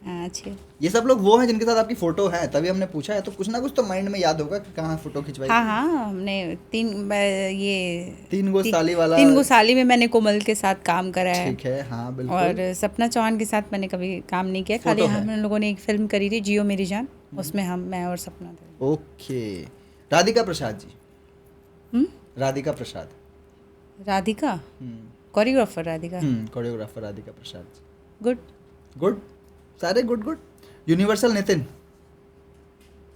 S2: अच्छी है।
S1: ये सब लोग वो हैं जिनके साथ आपकी फोटो है, तभी हमने पूछा है, तो कुछ ना कुछ तो माइंड में याद होगा कि कहाँ फोटो खिंचवाई।
S2: हाँ, हमने
S1: तीन गो साली वाला,
S2: 3 गो साली में मैंने कोमल के साथ काम करा है।
S1: ठीक है, हाँ बिल्कुल।
S2: और सपना चौहान के साथ मैंने कभी काम नहीं किया, खाली हम लोगों ने एक फिल्म करी थी जियो मेरी जान, उसमें मैं और सपना थे।
S1: ओके। राधिका प्रसाद जी।
S2: हम्म?
S1: राधिका प्रसाद।
S2: Radhika choreographer Radhika
S1: choreographer Radhika Prasad ji.
S2: Good
S1: good, सारे गुड गुड। यूनिवर्सल नितिन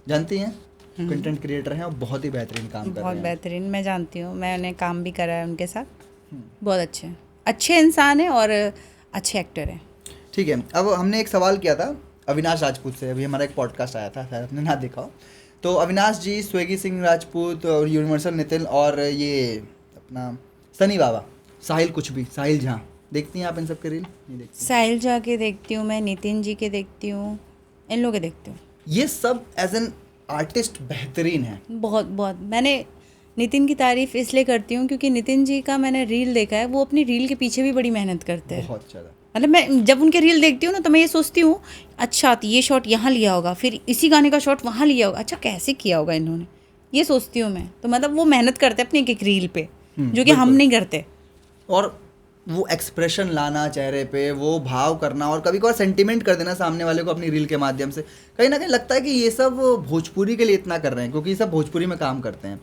S1: जानती हैं, कंटेंट क्रिएटर हैं और बहुत ही बेहतरीन काम कर
S2: बहुत
S1: रहे हैं।
S2: बेहतरीन, मैं जानती हूँ, मैंने काम भी करा है उनके साथ। बहुत अच्छे हैं, अच्छे इंसान हैं और अच्छे एक्टर हैं।
S1: ठीक है, अब हमने एक सवाल किया था अविनाश राजपूत से, अभी हमारा एक पॉडकास्ट आया था, शायद आपने ना देखा हो। तो अविनाश जी, स्वेगी सिंह राजपूत और यूनिवर्सल नितिन और ये अपना सनी बाबा, साहिल कुछ भी, साहिल झा, देखती हैं आप इन सब के रील? नहीं देखती?
S2: साहिल झा के देखती हूँ मैं, नितिन जी के देखती हूँ, इन लोगों के देखती हूँ।
S1: ये सब एज एन आर्टिस्ट बेहतरीन है।
S2: बहुत बहुत, मैंने नितिन की तारीफ इसलिए करती हूँ क्योंकि नितिन जी का मैंने रील देखा है, वो अपनी रील के पीछे भी बड़ी मेहनत करते हैं।
S1: बहुत ज़्यादा।
S2: मतलब मैं जब उनके रील देखती हूँ ना तो मैं ये सोचती हूँ, अच्छा तो ये शॉट यहाँ लिया होगा, फिर इसी गाने का शॉट वहाँ लिया होगा, अच्छा कैसे किया होगा इन्होंने, ये सोचती हूँ मैं। तो मतलब वो मेहनत करते हैं अपनी एक एक रील पे, जो कि हम नहीं करते।
S1: और वो एक्सप्रेशन लाना चेहरे पे, वो भाव करना और कभी कभार सेंटिमेंट कर देना सामने वाले को अपनी रील के माध्यम से, कहीं ना कहीं लगता है कि ये सब भोजपुरी के लिए इतना कर रहे हैं क्योंकि ये सब भोजपुरी में काम करते हैं।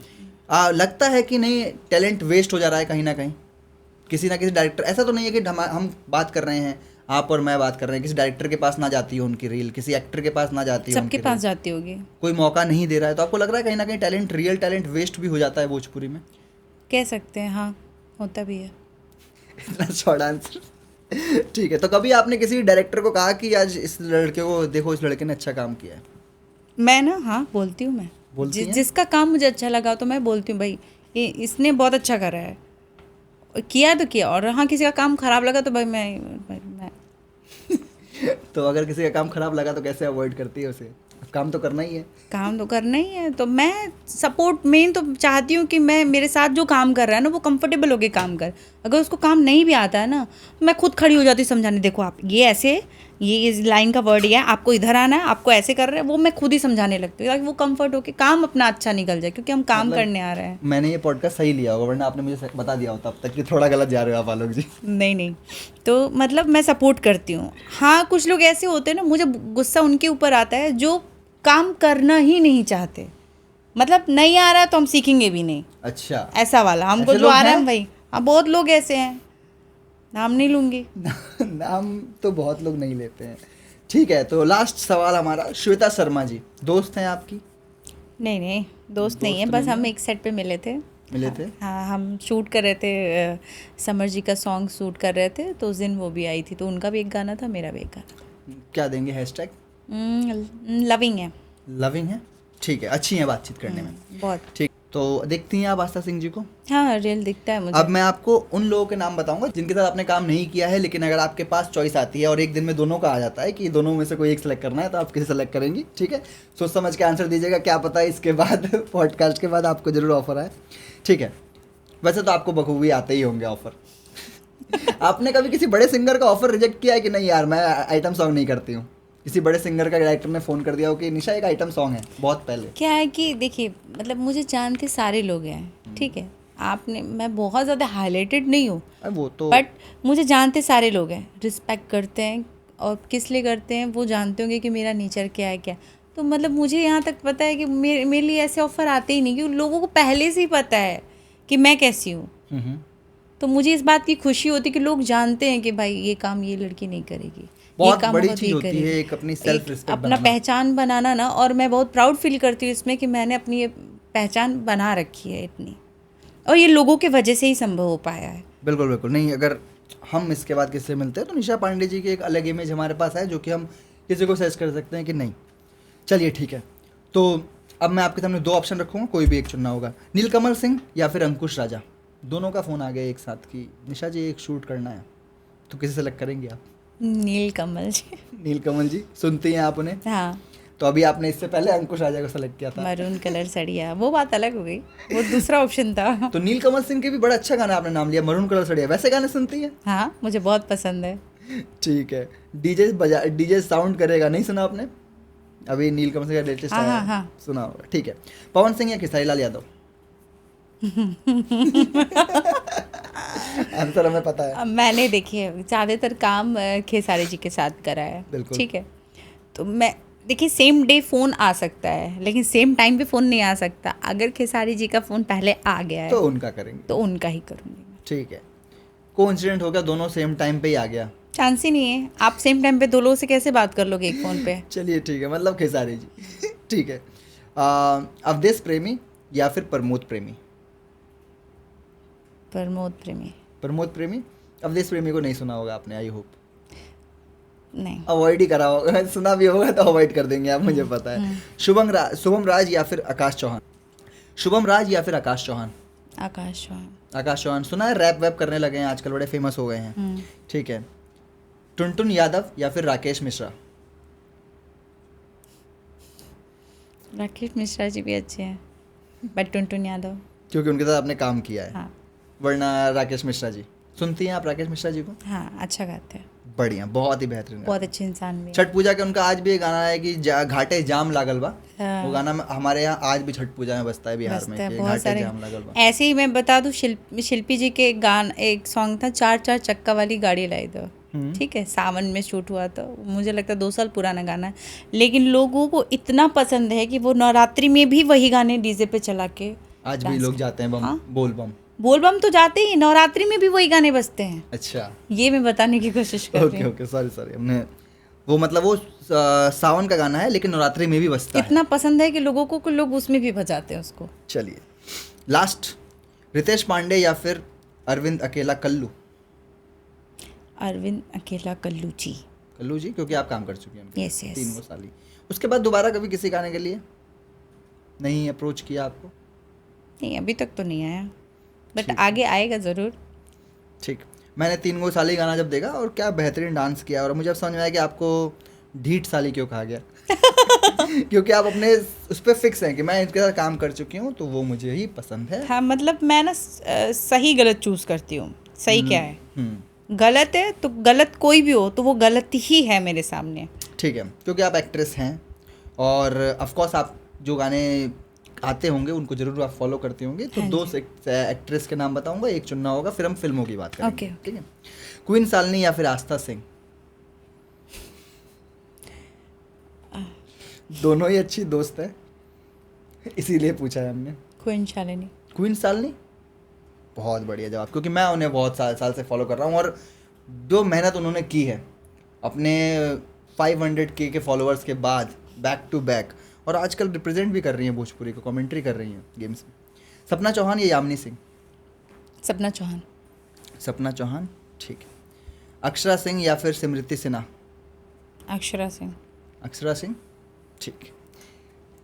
S1: लगता है कि नहीं टैलेंट वेस्ट हो जा रहा है कहीं ना कहीं, किसी ना किसी डायरेक्टर, ऐसा तो नहीं है कि हम बात कर रहे हैं, आप और मैं बात कर रहे हैं, किसी डायरेक्टर के पास ना जाती हो उनकी रील, किसी एक्टर के पास ना जाती हो,
S2: सबके पास जाती होगी,
S1: कोई मौका नहीं दे रहा है, तो आपको लग रहा है कहीं ना कहीं टैलेंट, रियल टैलेंट वेस्ट भी हो जाता है भोजपुरी में?
S2: कह सकते हैं, हाँ होता भी है।
S1: इतना शॉर्ट आंसर। ठीक है, तो कभी आपने किसी डायरेक्टर को कहा कि आज इस लड़के को देखो, इस लड़के ने अच्छा काम किया है?
S2: मैं ना, हाँ बोलती हूँ मैं,
S1: बोलती हैं?
S2: जिसका काम मुझे अच्छा लगा तो मैं बोलती हूँ भाई ये इसने बहुत अच्छा करा है, किया तो किया। और हाँ किसी का काम खराब लगा तो भाई मैं
S1: तो अगर किसी का काम खराब लगा तो कैसे अवॉइड करती है उसे? काम तो करना ही है।
S2: काम तो करना ही है, तो मैं सपोर्ट मेन तो चाहती हूँ कि मैं, मेरे साथ जो काम कर रहा है ना वो कंफर्टेबल होके काम कर। अगर उसको काम नहीं भी आता है ना तो मैं खुद खड़ी हो जाती हूँ समझाने, देखो आप ये ऐसे, ये इस लाइन का वर्ड ये है, आपको इधर आना है, आपको ऐसे कर रहे हैं, वो मैं खुद ही समझाने लगती हूँ ताकि वो कंफर्ट होके काम अपना अच्छा निकल जाए, क्योंकि हम काम करने आ रहे हैं।
S1: मैंने ये पॉडकास्ट सही लिया होगा, वरना आपने मुझे बता दिया होता अब तक कि थोड़ा गलत जा रहे हो आप आलोक जी।
S2: नहीं, तो मतलब मैं सपोर्ट करती हूँ। हाँ कुछ लोग ऐसे होते हैं ना, मुझे गुस्सा उनके ऊपर आता है जो काम करना ही नहीं चाहते, मतलब नहीं आ रहा है तो हम सीखेंगे भी नहीं।
S1: अच्छा,
S2: ऐसा वाला, हमको
S1: ऐसे
S2: जो
S1: लोग
S2: आ रहा है
S1: हैं?
S2: भाई, हाँ बहुत लोग ऐसे हैं, नाम नहीं लूंगी।
S1: नाम तो बहुत लोग नहीं लेते हैं। ठीक है, तो लास्ट सवाल हमारा, श्वेता शर्मा जी दोस्त हैं आपकी?
S2: नहीं दोस्त नहीं है, बस हम एक सेट पे मिले थे। हाँ हम शूट कर रहे थे, समर जी का सॉन्ग शूट कर रहे थे, तो उस दिन वो भी आई थी, तो उनका भी एक गाना था, मेरा भी एक गाना।
S1: क्या देंगे हैशटैग?
S2: लविंग है।
S1: लविंग है, ठीक है, अच्छी है बातचीत करने में।
S2: बहुत
S1: ठीक, तो देखती हैं आप आस्था सिंह जी को?
S2: हाँ रियल दिखता है मुझे।
S1: अब मैं आपको उन लोगों के नाम बताऊंगा जिनके साथ आपने काम नहीं किया है, लेकिन अगर आपके पास चॉइस आती है और एक दिन में दोनों का आ जाता है कि दोनों में से कोई एक सेलेक्ट करना है, तो आप किसे सेलेक्ट करेंगी? ठीक है, सोच समझ के आंसर दीजिएगा, क्या पता है इसके बाद पॉडकास्ट के बाद आपको जरूर ऑफर आए। ठीक है, वैसे तो आपको बखूबी आते ही होंगे ऑफर। आपने कभी किसी बड़े सिंगर का ऑफर रिजेक्ट किया है कि नहीं यार मैं आइटम सॉन्ग नहीं करती हूँ? किसी बड़े सिंगर का डायरेक्टर ने फ़ोन कर दिया हो कि निशा एक आइटम सॉन्ग है, बहुत पहले?
S2: क्या है कि देखिए, मतलब मुझे जानते सारे लोग हैं, ठीक है, आपने, मैं बहुत ज़्यादा हाईलाइटेड नहीं हूँ,
S1: वो तो,
S2: बट मुझे जानते सारे लोग हैं, रिस्पेक्ट करते हैं, और किस लिए करते हैं वो जानते होंगे कि मेरा नेचर क्या है क्या। तो मतलब मुझे यहाँ तक पता है कि मेरे लिए ऐसे ऑफ़र आते ही नहीं, क्योंकि लोगों को पहले से ही पता है कि मैं कैसी हूँ। तो मुझे इस बात की खुशी होती है कि लोग जानते हैं कि भाई ये काम ये लड़की नहीं करेगी,
S1: बहुत बड़ी चीज़ होती है एक अपनी सेल्फ रिस्पेक्ट,
S2: अपना पहचान बनाना ना। और मैं बहुत प्राउड फील करती हूँ इसमें कि मैंने अपनी ये पहचान बना रखी है इतनी, और ये लोगों के वजह से ही संभव हो पाया है।
S1: बिल्कुल बिल्कुल। नहीं, अगर हम इसके बाद किससे मिलते हैं तो निशा पांडे जी की एक अलग इमेज हमारे पास है, जो कि हम किसी को सजेस्ट कर सकते हैं कि नहीं। चलिए ठीक है, तो अब मैं आपके सामने दो ऑप्शन रखूँगा, कोई भी एक चुनना होगा, नीलकमल सिंह या फिर अंकुश राजा। दोनों का फ़ोन आ गया एक साथ कि निशा जी एक शूट करना है, तो किसे सेलेक्ट करेंगे आप?
S2: नीलकमल जी।
S1: नीलकमल जी, सुनती हैं आप उन्हें?
S2: हाँ,
S1: तो अभी आपने इससे पहले अंकुश राजा को सेलेक्ट किया था।
S2: मरून कलर सड़िया, वो बात अलग हो गई, वो दूसरा ऑप्शन था।
S1: तो नीलकमल सिंह के भी बड़ा अच्छा गाना आपने नाम लिया, मरून कलर सड़िया, वैसे गाने सुनती है?
S2: हाँ मुझे बहुत पसंद है।
S1: ठीक है, डीजे साउंड करेगा, नहीं सुना आपने? अभी नीलकमल सिंह का लेटेस्ट आया है,
S2: हाँ।
S1: सुना होगा। ठीक है, पवन सिंह या खेसारी लाल यादव? आंसर हमें पता है।
S2: मैंने देखिए ज़्यादातर काम खेसारी जी के साथ करा है,
S1: बिल्कुल।
S2: ठीक है, तो मैं देखिए सेम डे फ़ोन आ सकता है लेकिन सेम टाइम पे फ़ोन नहीं आ सकता। अगर खेसारी जी का फ़ोन पहले आ गया
S1: तो
S2: है
S1: उनका करेंगे।
S2: तो उनका ही करूँगी मैं।
S1: ठीक है, कोइंसिडेंट हो गया, दोनों सेम टाइम पे ही आ गया।
S2: चांस ही नहीं है, आप सेम टाइम पे दो लोगों से कैसे बात कर लोगे एक फ़ोन पे।
S1: चलिए ठीक है, मतलब खेसारी जी। ठीक है, अवधेश प्रेमी या फिर प्रमोद प्रेमी?
S2: प्रमोद प्रेमी।
S1: प्रमोद प्रेमी। अवधेश प्रेमी को नहीं सुना होगा आपने, आई होप।
S2: नहीं।
S1: अवॉइड ही करा होगा। सुना भी होगा तो अवॉइड कर देंगे आप, मुझे पता है। शुभम राज या फिर आकाश चौहान? शुभम राज या फिर आकाश चौहान?
S2: आकाश चौहान।
S1: आकाश चौहान सुना है, रैप वैप करने लगे हैं आजकल, बड़े फेमस हो गए हैं। ठीक है, टुनटुन यादव या फिर राकेश मिश्रा?
S2: राकेश मिश्रा जी भी अच्छे हैं बट टुनटुन यादव।
S1: क्योंकि उनके साथ आपने काम किया है।
S2: हाँ
S1: वरना राकेश मिश्रा जी, सुनती हैं आप राकेश मिश्रा जी को?
S2: हाँ, अच्छा गाते हैं,
S1: बढ़िया, बहुत ही बेहतरीन गाते
S2: बहुत अच्छे इंसान भी
S1: हैं।
S2: हैं।
S1: छठ पूजा के उनका आज भी एक गाना है कि घाटे जाम लागल बा।
S2: हाँ।
S1: वो गाना हमारे यहाँ आज भी छठ पूजा में बजता है बिहार में,
S2: बजता है,
S1: कि
S2: बहुत
S1: घाटे
S2: सारे।
S1: जाम लागल बा।
S2: ऐसे ही मैं बता दूं, शिल्पी जी के एक सॉन्ग था, चार चार चक्का वाली गाड़ी लाई दो। ठीक है, सावन में शूट हुआ था, मुझे लगता है 2 साल पुराना गाना है, लेकिन लोगों को इतना पसंद है कि वो नवरात्रि में भी वही गाने डीजे पे चला के
S1: आज भी
S2: डांस
S1: लोग जाते हैं बम,
S2: हाँ।
S1: बोल बम।
S2: बोलबम तो जाते ही, नवरात्रि में भी वही गाने बजते हैं।
S1: अच्छा,
S2: ये मैं बताने की कोशिश कर रही
S1: ओके
S2: हूँ।
S1: ओके, सॉरी हमने वो मतलब वो सावन का गाना है लेकिन नवरात्रि में भी बजता है।
S2: इतना पसंद है कि लोगों को कि लोग उसमें भी बजाते हैं उसको।
S1: चलिए लास्ट, रितेश पांडे या फिर अरविंद अकेला कल्लू?
S2: अरविंद अकेला कल्लू जी।
S1: कल्लू जी, क्योंकि आप काम कर चुके हैं उनके
S2: Yes,
S1: साथ,
S2: yes.
S1: 3 साल ही। उसके बाद दोबारा कभी किसी गाने के लिए नहीं अप्रोच किया आपको?
S2: नहीं, अभी तक तो नहीं आया बट आगे आएगा ज़रूर।
S1: ठीक, मैंने 3 साली गाना जब देखा और क्या बेहतरीन डांस किया, और मुझे अब समझ में आया कि आपको ढीठ साली क्यों कहा गया। क्योंकि आप अपने उस पर फिक्स हैं कि मैं इनके साथ काम कर चुकी हूँ तो वो मुझे ही पसंद है।
S2: हाँ, मतलब मैं ना सही गलत चूज़ करती हूँ। सही क्या है, गलत है तो गलत कोई भी हो तो वो गलत ही है मेरे सामने।
S1: ठीक है, क्योंकि आप एक्ट्रेस हैं और ऑफ कोर्स आप जो गाने आते होंगे उनको जरूर आप फॉलो करते होंगे, तो
S2: हाँ
S1: 2 एक्ट्रेस के नाम बताऊंगा, एक चुनना होगा, फिर हम फिल्मों की बात करेंगे।
S2: ओके।
S1: ठीक है, क्वीन सालनी या फिर आस्था सिंह? दोनों ही अच्छी दोस्त है, इसीलिए पूछा है हमने।
S2: क्वीन शालिनी।
S1: क्वीन सालनी, बहुत बढ़िया जवाब, क्योंकि मैं उन्हें बहुत साल से फॉलो कर रहा हूँ, और जो मेहनत उन्होंने की है अपने 500K के फॉलोअर्स के बाद, बैक टू बैक, और आजकल रिप्रेजेंट भी कर रही हैं भोजपुरी को, कमेंट्री कर रही हैं गेम्स में। सपना चौहान या यामिनी सिंह?
S2: सपना चौहान।
S1: सपना चौहान, ठीक है। अक्षरा सिंह या फिर सिमृति सिन्हा?
S2: अक्षरा सिंह।
S1: अक्षरा सिंह, ठीक।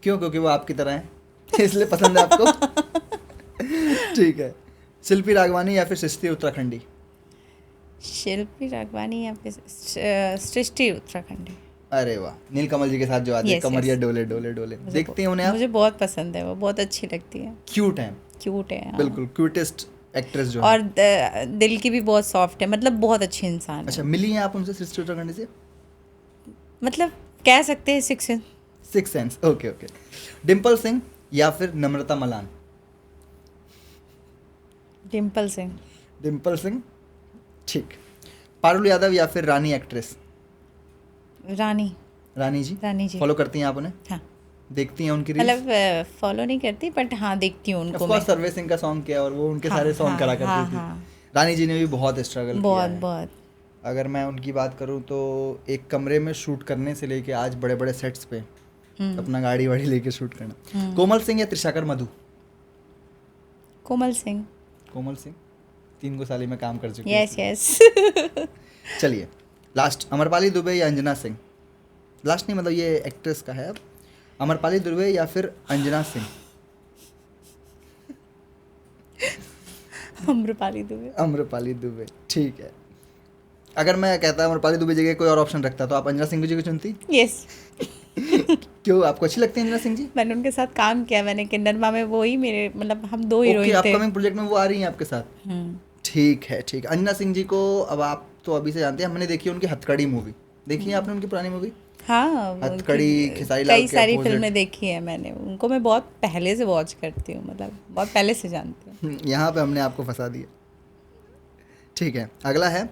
S1: क्यों? क्योंकि वो आपकी तरह है इसलिए पसंद है आपको। ठीक है, शिल्पी राघवानी या फिर सृष्टि उत्तराखंडी?
S2: शिल्पी राघवानी या फिर सृष्टि उत्तराखंडी।
S1: अरे वाह, नीलकमल जी के साथ जो आती है,
S2: Yes,
S1: कमरिया
S2: yes.
S1: डोले डोले डोले, देखती हैं उन्हें आप?
S2: मुझे बहुत पसंद है, वो बहुत अच्छी लगती है,
S1: क्यूट हैं,
S2: क्यूट है। हाँ।
S1: बिल्कुल क्यूटेस्ट एक्ट्रेस जो है।
S2: और दिल की भी बहुत सॉफ्ट है, मतलब बहुत अच्छी इंसान
S1: अच्छा,
S2: है।
S1: मिली हैं आप उनसे, सृष्टि उत्तराखंडी से?
S2: मतलब कह सकते हैं 6
S1: six sense, okay okay. Dimple Singh या फिर नम्रता मलान?
S2: डिम्पल सिंह।
S1: डिम्पल सिंह, ठीक। पारुल यादव या फिर रानी एक्ट्रेस?
S2: रानी।
S1: रानी जी।
S2: रानी जी।
S1: फॉलो करती हैं आप उन्हें?
S2: हाँ,
S1: देखती हैं उनकी रील्स?
S2: मतलब फॉलो नहीं करती बट हाँ देखती हूँ उनको मैं।
S1: सर्वे सिंह का सॉन्ग किया और वो उनके
S2: हाँ,
S1: सारे सॉन्ग
S2: हाँ,
S1: करा करती
S2: हाँ,
S1: थी।
S2: हाँ।
S1: रानी जी ने भी बहुत स्ट्रगल किया
S2: बहुत
S1: है।
S2: बहुत।
S1: अगर मैं उनकी बात करूँ तो एक कमरे में शूट करने से लेके आज बड़े बड़े सेट्स पे अपना गाड़ी वाड़ी लेके शूट करना। कोमल सिंह या त्रिशाकर मधु?
S2: कोमल सिंह।
S1: कोमल सिंह, 3 साल में काम कर चुकी है।
S2: Yes yes.
S1: चलिए लास्ट, अमरपाली दुबे या अंजना सिंह? लास्ट नहीं, मतलब ये एक्ट्रेस का है अब। अमरपाली दुबे या फिर अंजना सिंह?
S2: अम्रपाली दुबे।
S1: अमरपाली दुबे, ठीक है। अगर मैं कहता अमरपाली दुबे जगह कोई और ऑप्शन रखता तो आप अंजना सिंह जी को चुनती?
S2: यस।
S1: क्यों, आपको अच्छी लगती है अंजना सिंह जी?
S2: मैंने उनके साथ काम किया, मैंने किन्नरमा में, वो ही मेरे, मतलब हम 2
S1: ओके,
S2: हीरोइन थे।
S1: अपकमिंग प्रोजेक्ट में वो आ रही हैं आपके साथ? ठीक है ठीक है। अंजना सिंह जी को अब आप तो अभी से जानते हैं, हमने देखी है उनकी हथकड़ी मूवी, देखी है आपने उनकी पुरानी मूवी?
S2: हाँ,
S1: हथकड़ी, खेसारी लाल
S2: कई
S1: के
S2: सारी
S1: opposite।
S2: फिल्में देखी है मैंने उनको, मैं बहुत पहले से वॉच करती हूँ, मतलब बहुत पहले से जानती हूँ।
S1: यहाँ पे हमने आपको फंसा दिया। ठीक है, अगला है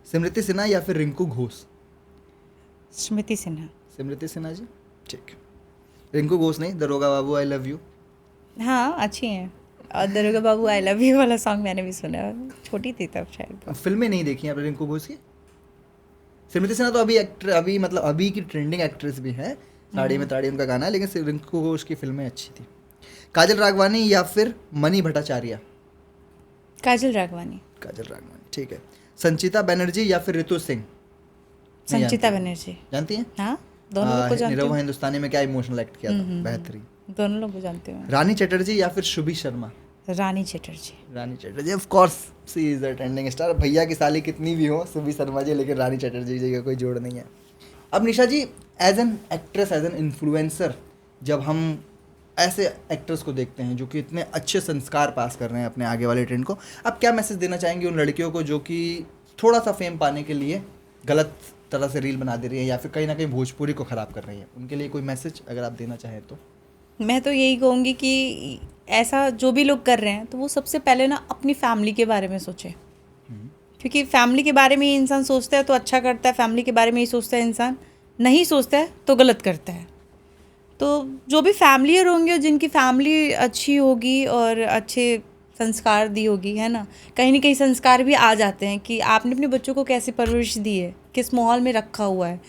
S1: स्मृति सिन्हा या फिर रिंकू घोष?
S2: स्मृति सिन्हा।
S1: स्मृति सिन्हा जी, ठीक। रिंकू घोष नहीं, दरोगा बाबू आई लव यू।
S2: हाँ अच्छी हैं। और दरोगा बाबू आई लव यू वाला सॉन्ग मैंने भी सुना है, छोटी थी तब शायद।
S1: फिल्में नहीं देखी आपने रिंकू घोष की? स्मृति सिन्हा तो अभी एक्टर, अभी मतलब अभी की ट्रेंडिंग एक्ट्रेस भी है, साड़ी में ताड़ी उनका गाना है, लेकिन रिंकू घोष की फिल्में अच्छी थी। काजल राघवानी या फिर मनी भट्टाचार्य?
S2: काजल राघवानी।
S1: काजल राघवानी, ठीक है। संचिता बनर्जी या फिर ऋतु सिंह? नहीं
S2: संचिता
S1: जानती।
S2: बनर्जी।
S1: जानती हैं?
S2: हाँ दोनों लोग को जानती
S1: निरहुआ
S2: हूँ।
S1: हिंदुस्तानी में क्या इमोशनल एक्ट किया था, बेहतरीन।
S2: दोनों लोग को जानती हूँ।
S1: रानी चटर्जी या फिर Shubhi Sharma?
S2: Rani Chatterjee.
S1: Rani Chatterjee of course, she is the trending star. भैया की साली कितनी भी हो शुभी शर्मा जी, लेकिन रानी चटर्जी जी का कोई जोड़ नहीं है। अब Nisha ji, as an actress, as an influencer, जब हम ऐसे एक्टर्स को देखते हैं जो कि इतने अच्छे संस्कार पास कर रहे हैं अपने आगे वाले ट्रेंड को, आप क्या मैसेज देना चाहेंगे उन लड़कियों को जो कि थोड़ा सा फेम पाने के लिए गलत तरह से रील बना दे रही है या फिर कहीं ना कहीं भोजपुरी को ख़राब कर रही है? उनके लिए कोई मैसेज अगर आप देना चाहें तो।
S2: मैं तो यही कहूँगी कि ऐसा जो भी लोग कर रहे हैं तो वो सबसे पहले ना अपनी फैमिली के बारे में सोचें, क्योंकि फैमिली के बारे में ही इंसान सोचता है तो अच्छा करता है, फैमिली के बारे में ही सोचता है इंसान, नहीं सोचता है तो गलत करता है। तो जो भी फैमिलियर होंगे और जिनकी फैमिली अच्छी होगी और अच्छे संस्कार दी होगी, है ना, कहीं ना कहीं संस्कार भी आ जाते हैं कि आपने अपने बच्चों को कैसे परवरिश दी है, किस माहौल में रखा हुआ है।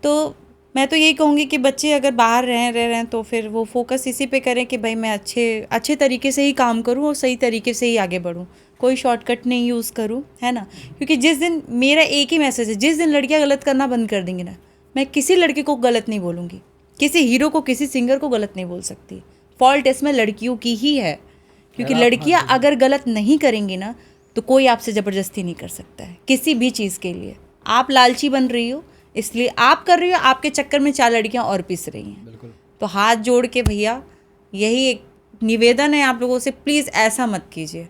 S2: तो मैं तो यही कहूँगी कि बच्चे अगर बाहर रह रहे हैं तो फिर वो फोकस इसी पे करें कि भाई मैं अच्छे तरीके से ही काम करूँ और सही तरीके से ही आगे बढ़ूँ, कोई शॉर्टकट नहीं यूज़ करूँ, है ना। क्योंकि जिस दिन, मेरा एक ही मैसेज है, जिस दिन लड़कियाँ गलत करना बंद कर देंगी ना, मैं किसी लड़के को गलत नहीं बोलूँगी, किसी हीरो को, किसी सिंगर को गलत नहीं बोल सकती। फॉल्ट इसमें लड़कियों की ही है, क्योंकि लड़कियाँ अगर गलत नहीं करेंगी ना तो कोई आपसे ज़बरदस्ती नहीं कर सकता है किसी भी चीज़ के लिए। आप लालची बन रही हो इसलिए आप कर रही हो, आपके चक्कर में 4 लड़कियां और पिस रही हैं।
S1: बिल्कुल।
S2: तो हाथ जोड़ के भैया यही एक निवेदन है आप लोगों से, प्लीज़ ऐसा मत कीजिए,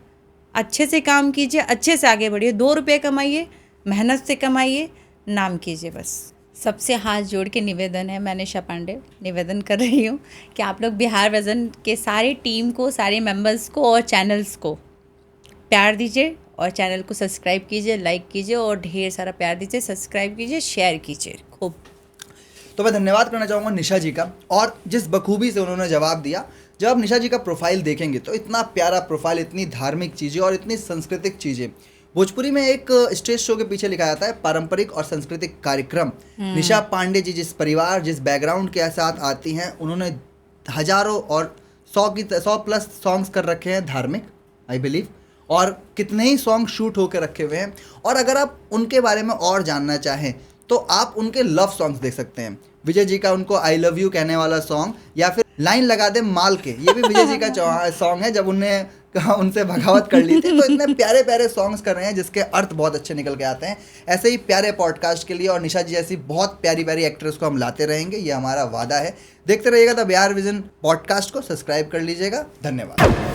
S2: अच्छे से काम कीजिए, अच्छे से आगे बढ़िए, 2 रुपये कमाइए, मेहनत से कमाइए, नाम कीजिए। बस सबसे हाथ जोड़ के निवेदन है, मैं निशा पांडे निवेदन कर रही हूँ कि आप लोग बिहार विजन के सारे टीम को, सारे मेंबर्स को और चैनल्स को प्यार दीजिए और चैनल को सब्सक्राइब कीजिए, लाइक कीजिए और ढेर सारा प्यार दीजिए, सब्सक्राइब कीजिए, शेयर कीजिए खूब।
S1: तो मैं धन्यवाद करना चाहूँगा निशा जी का, और जिस बखूबी से उन्होंने जवाब दिया। जब आप निशा जी का प्रोफाइल देखेंगे तो इतना प्यारा प्रोफाइल, इतनी धार्मिक चीज़ें और इतनी सांस्कृतिक चीज़ें। भोजपुरी में एक स्टेज शो के पीछे लिखा जाता है पारंपरिक और सांस्कृतिक कार्यक्रम। निशा पांडे जी जिस परिवार, जिस बैकग्राउंड के साथ आती हैं, उन्होंने हजारों और 100 प्लस सॉन्ग्स कर रखे हैं धार्मिक, आई बिलीव, और कितने ही सॉन्ग शूट होकर रखे हुए हैं। और अगर आप उनके बारे में और जानना चाहें तो आप उनके लव सॉन्ग्स देख सकते हैं। विजय जी का उनको आई लव यू कहने वाला सॉन्ग, या फिर लाइन लगा दे माल के, ये भी विजय जी का सॉन्ग है जब उन्हें उनसे बगावत कर ली थी। तो इतने प्यारे प्यारे सॉन्ग्स कर रहे हैं जिसके अर्थ बहुत अच्छे निकल के आते हैं। ऐसे ही प्यारे पॉडकास्ट के लिए और निशा जी जैसी बहुत प्यारी प्यारी एक्ट्रेस को हम लाते रहेंगे, ये हमारा वादा है। देखते रहिएगा द बिहार विजन पॉडकास्ट को, सब्सक्राइब कर लीजिएगा। धन्यवाद।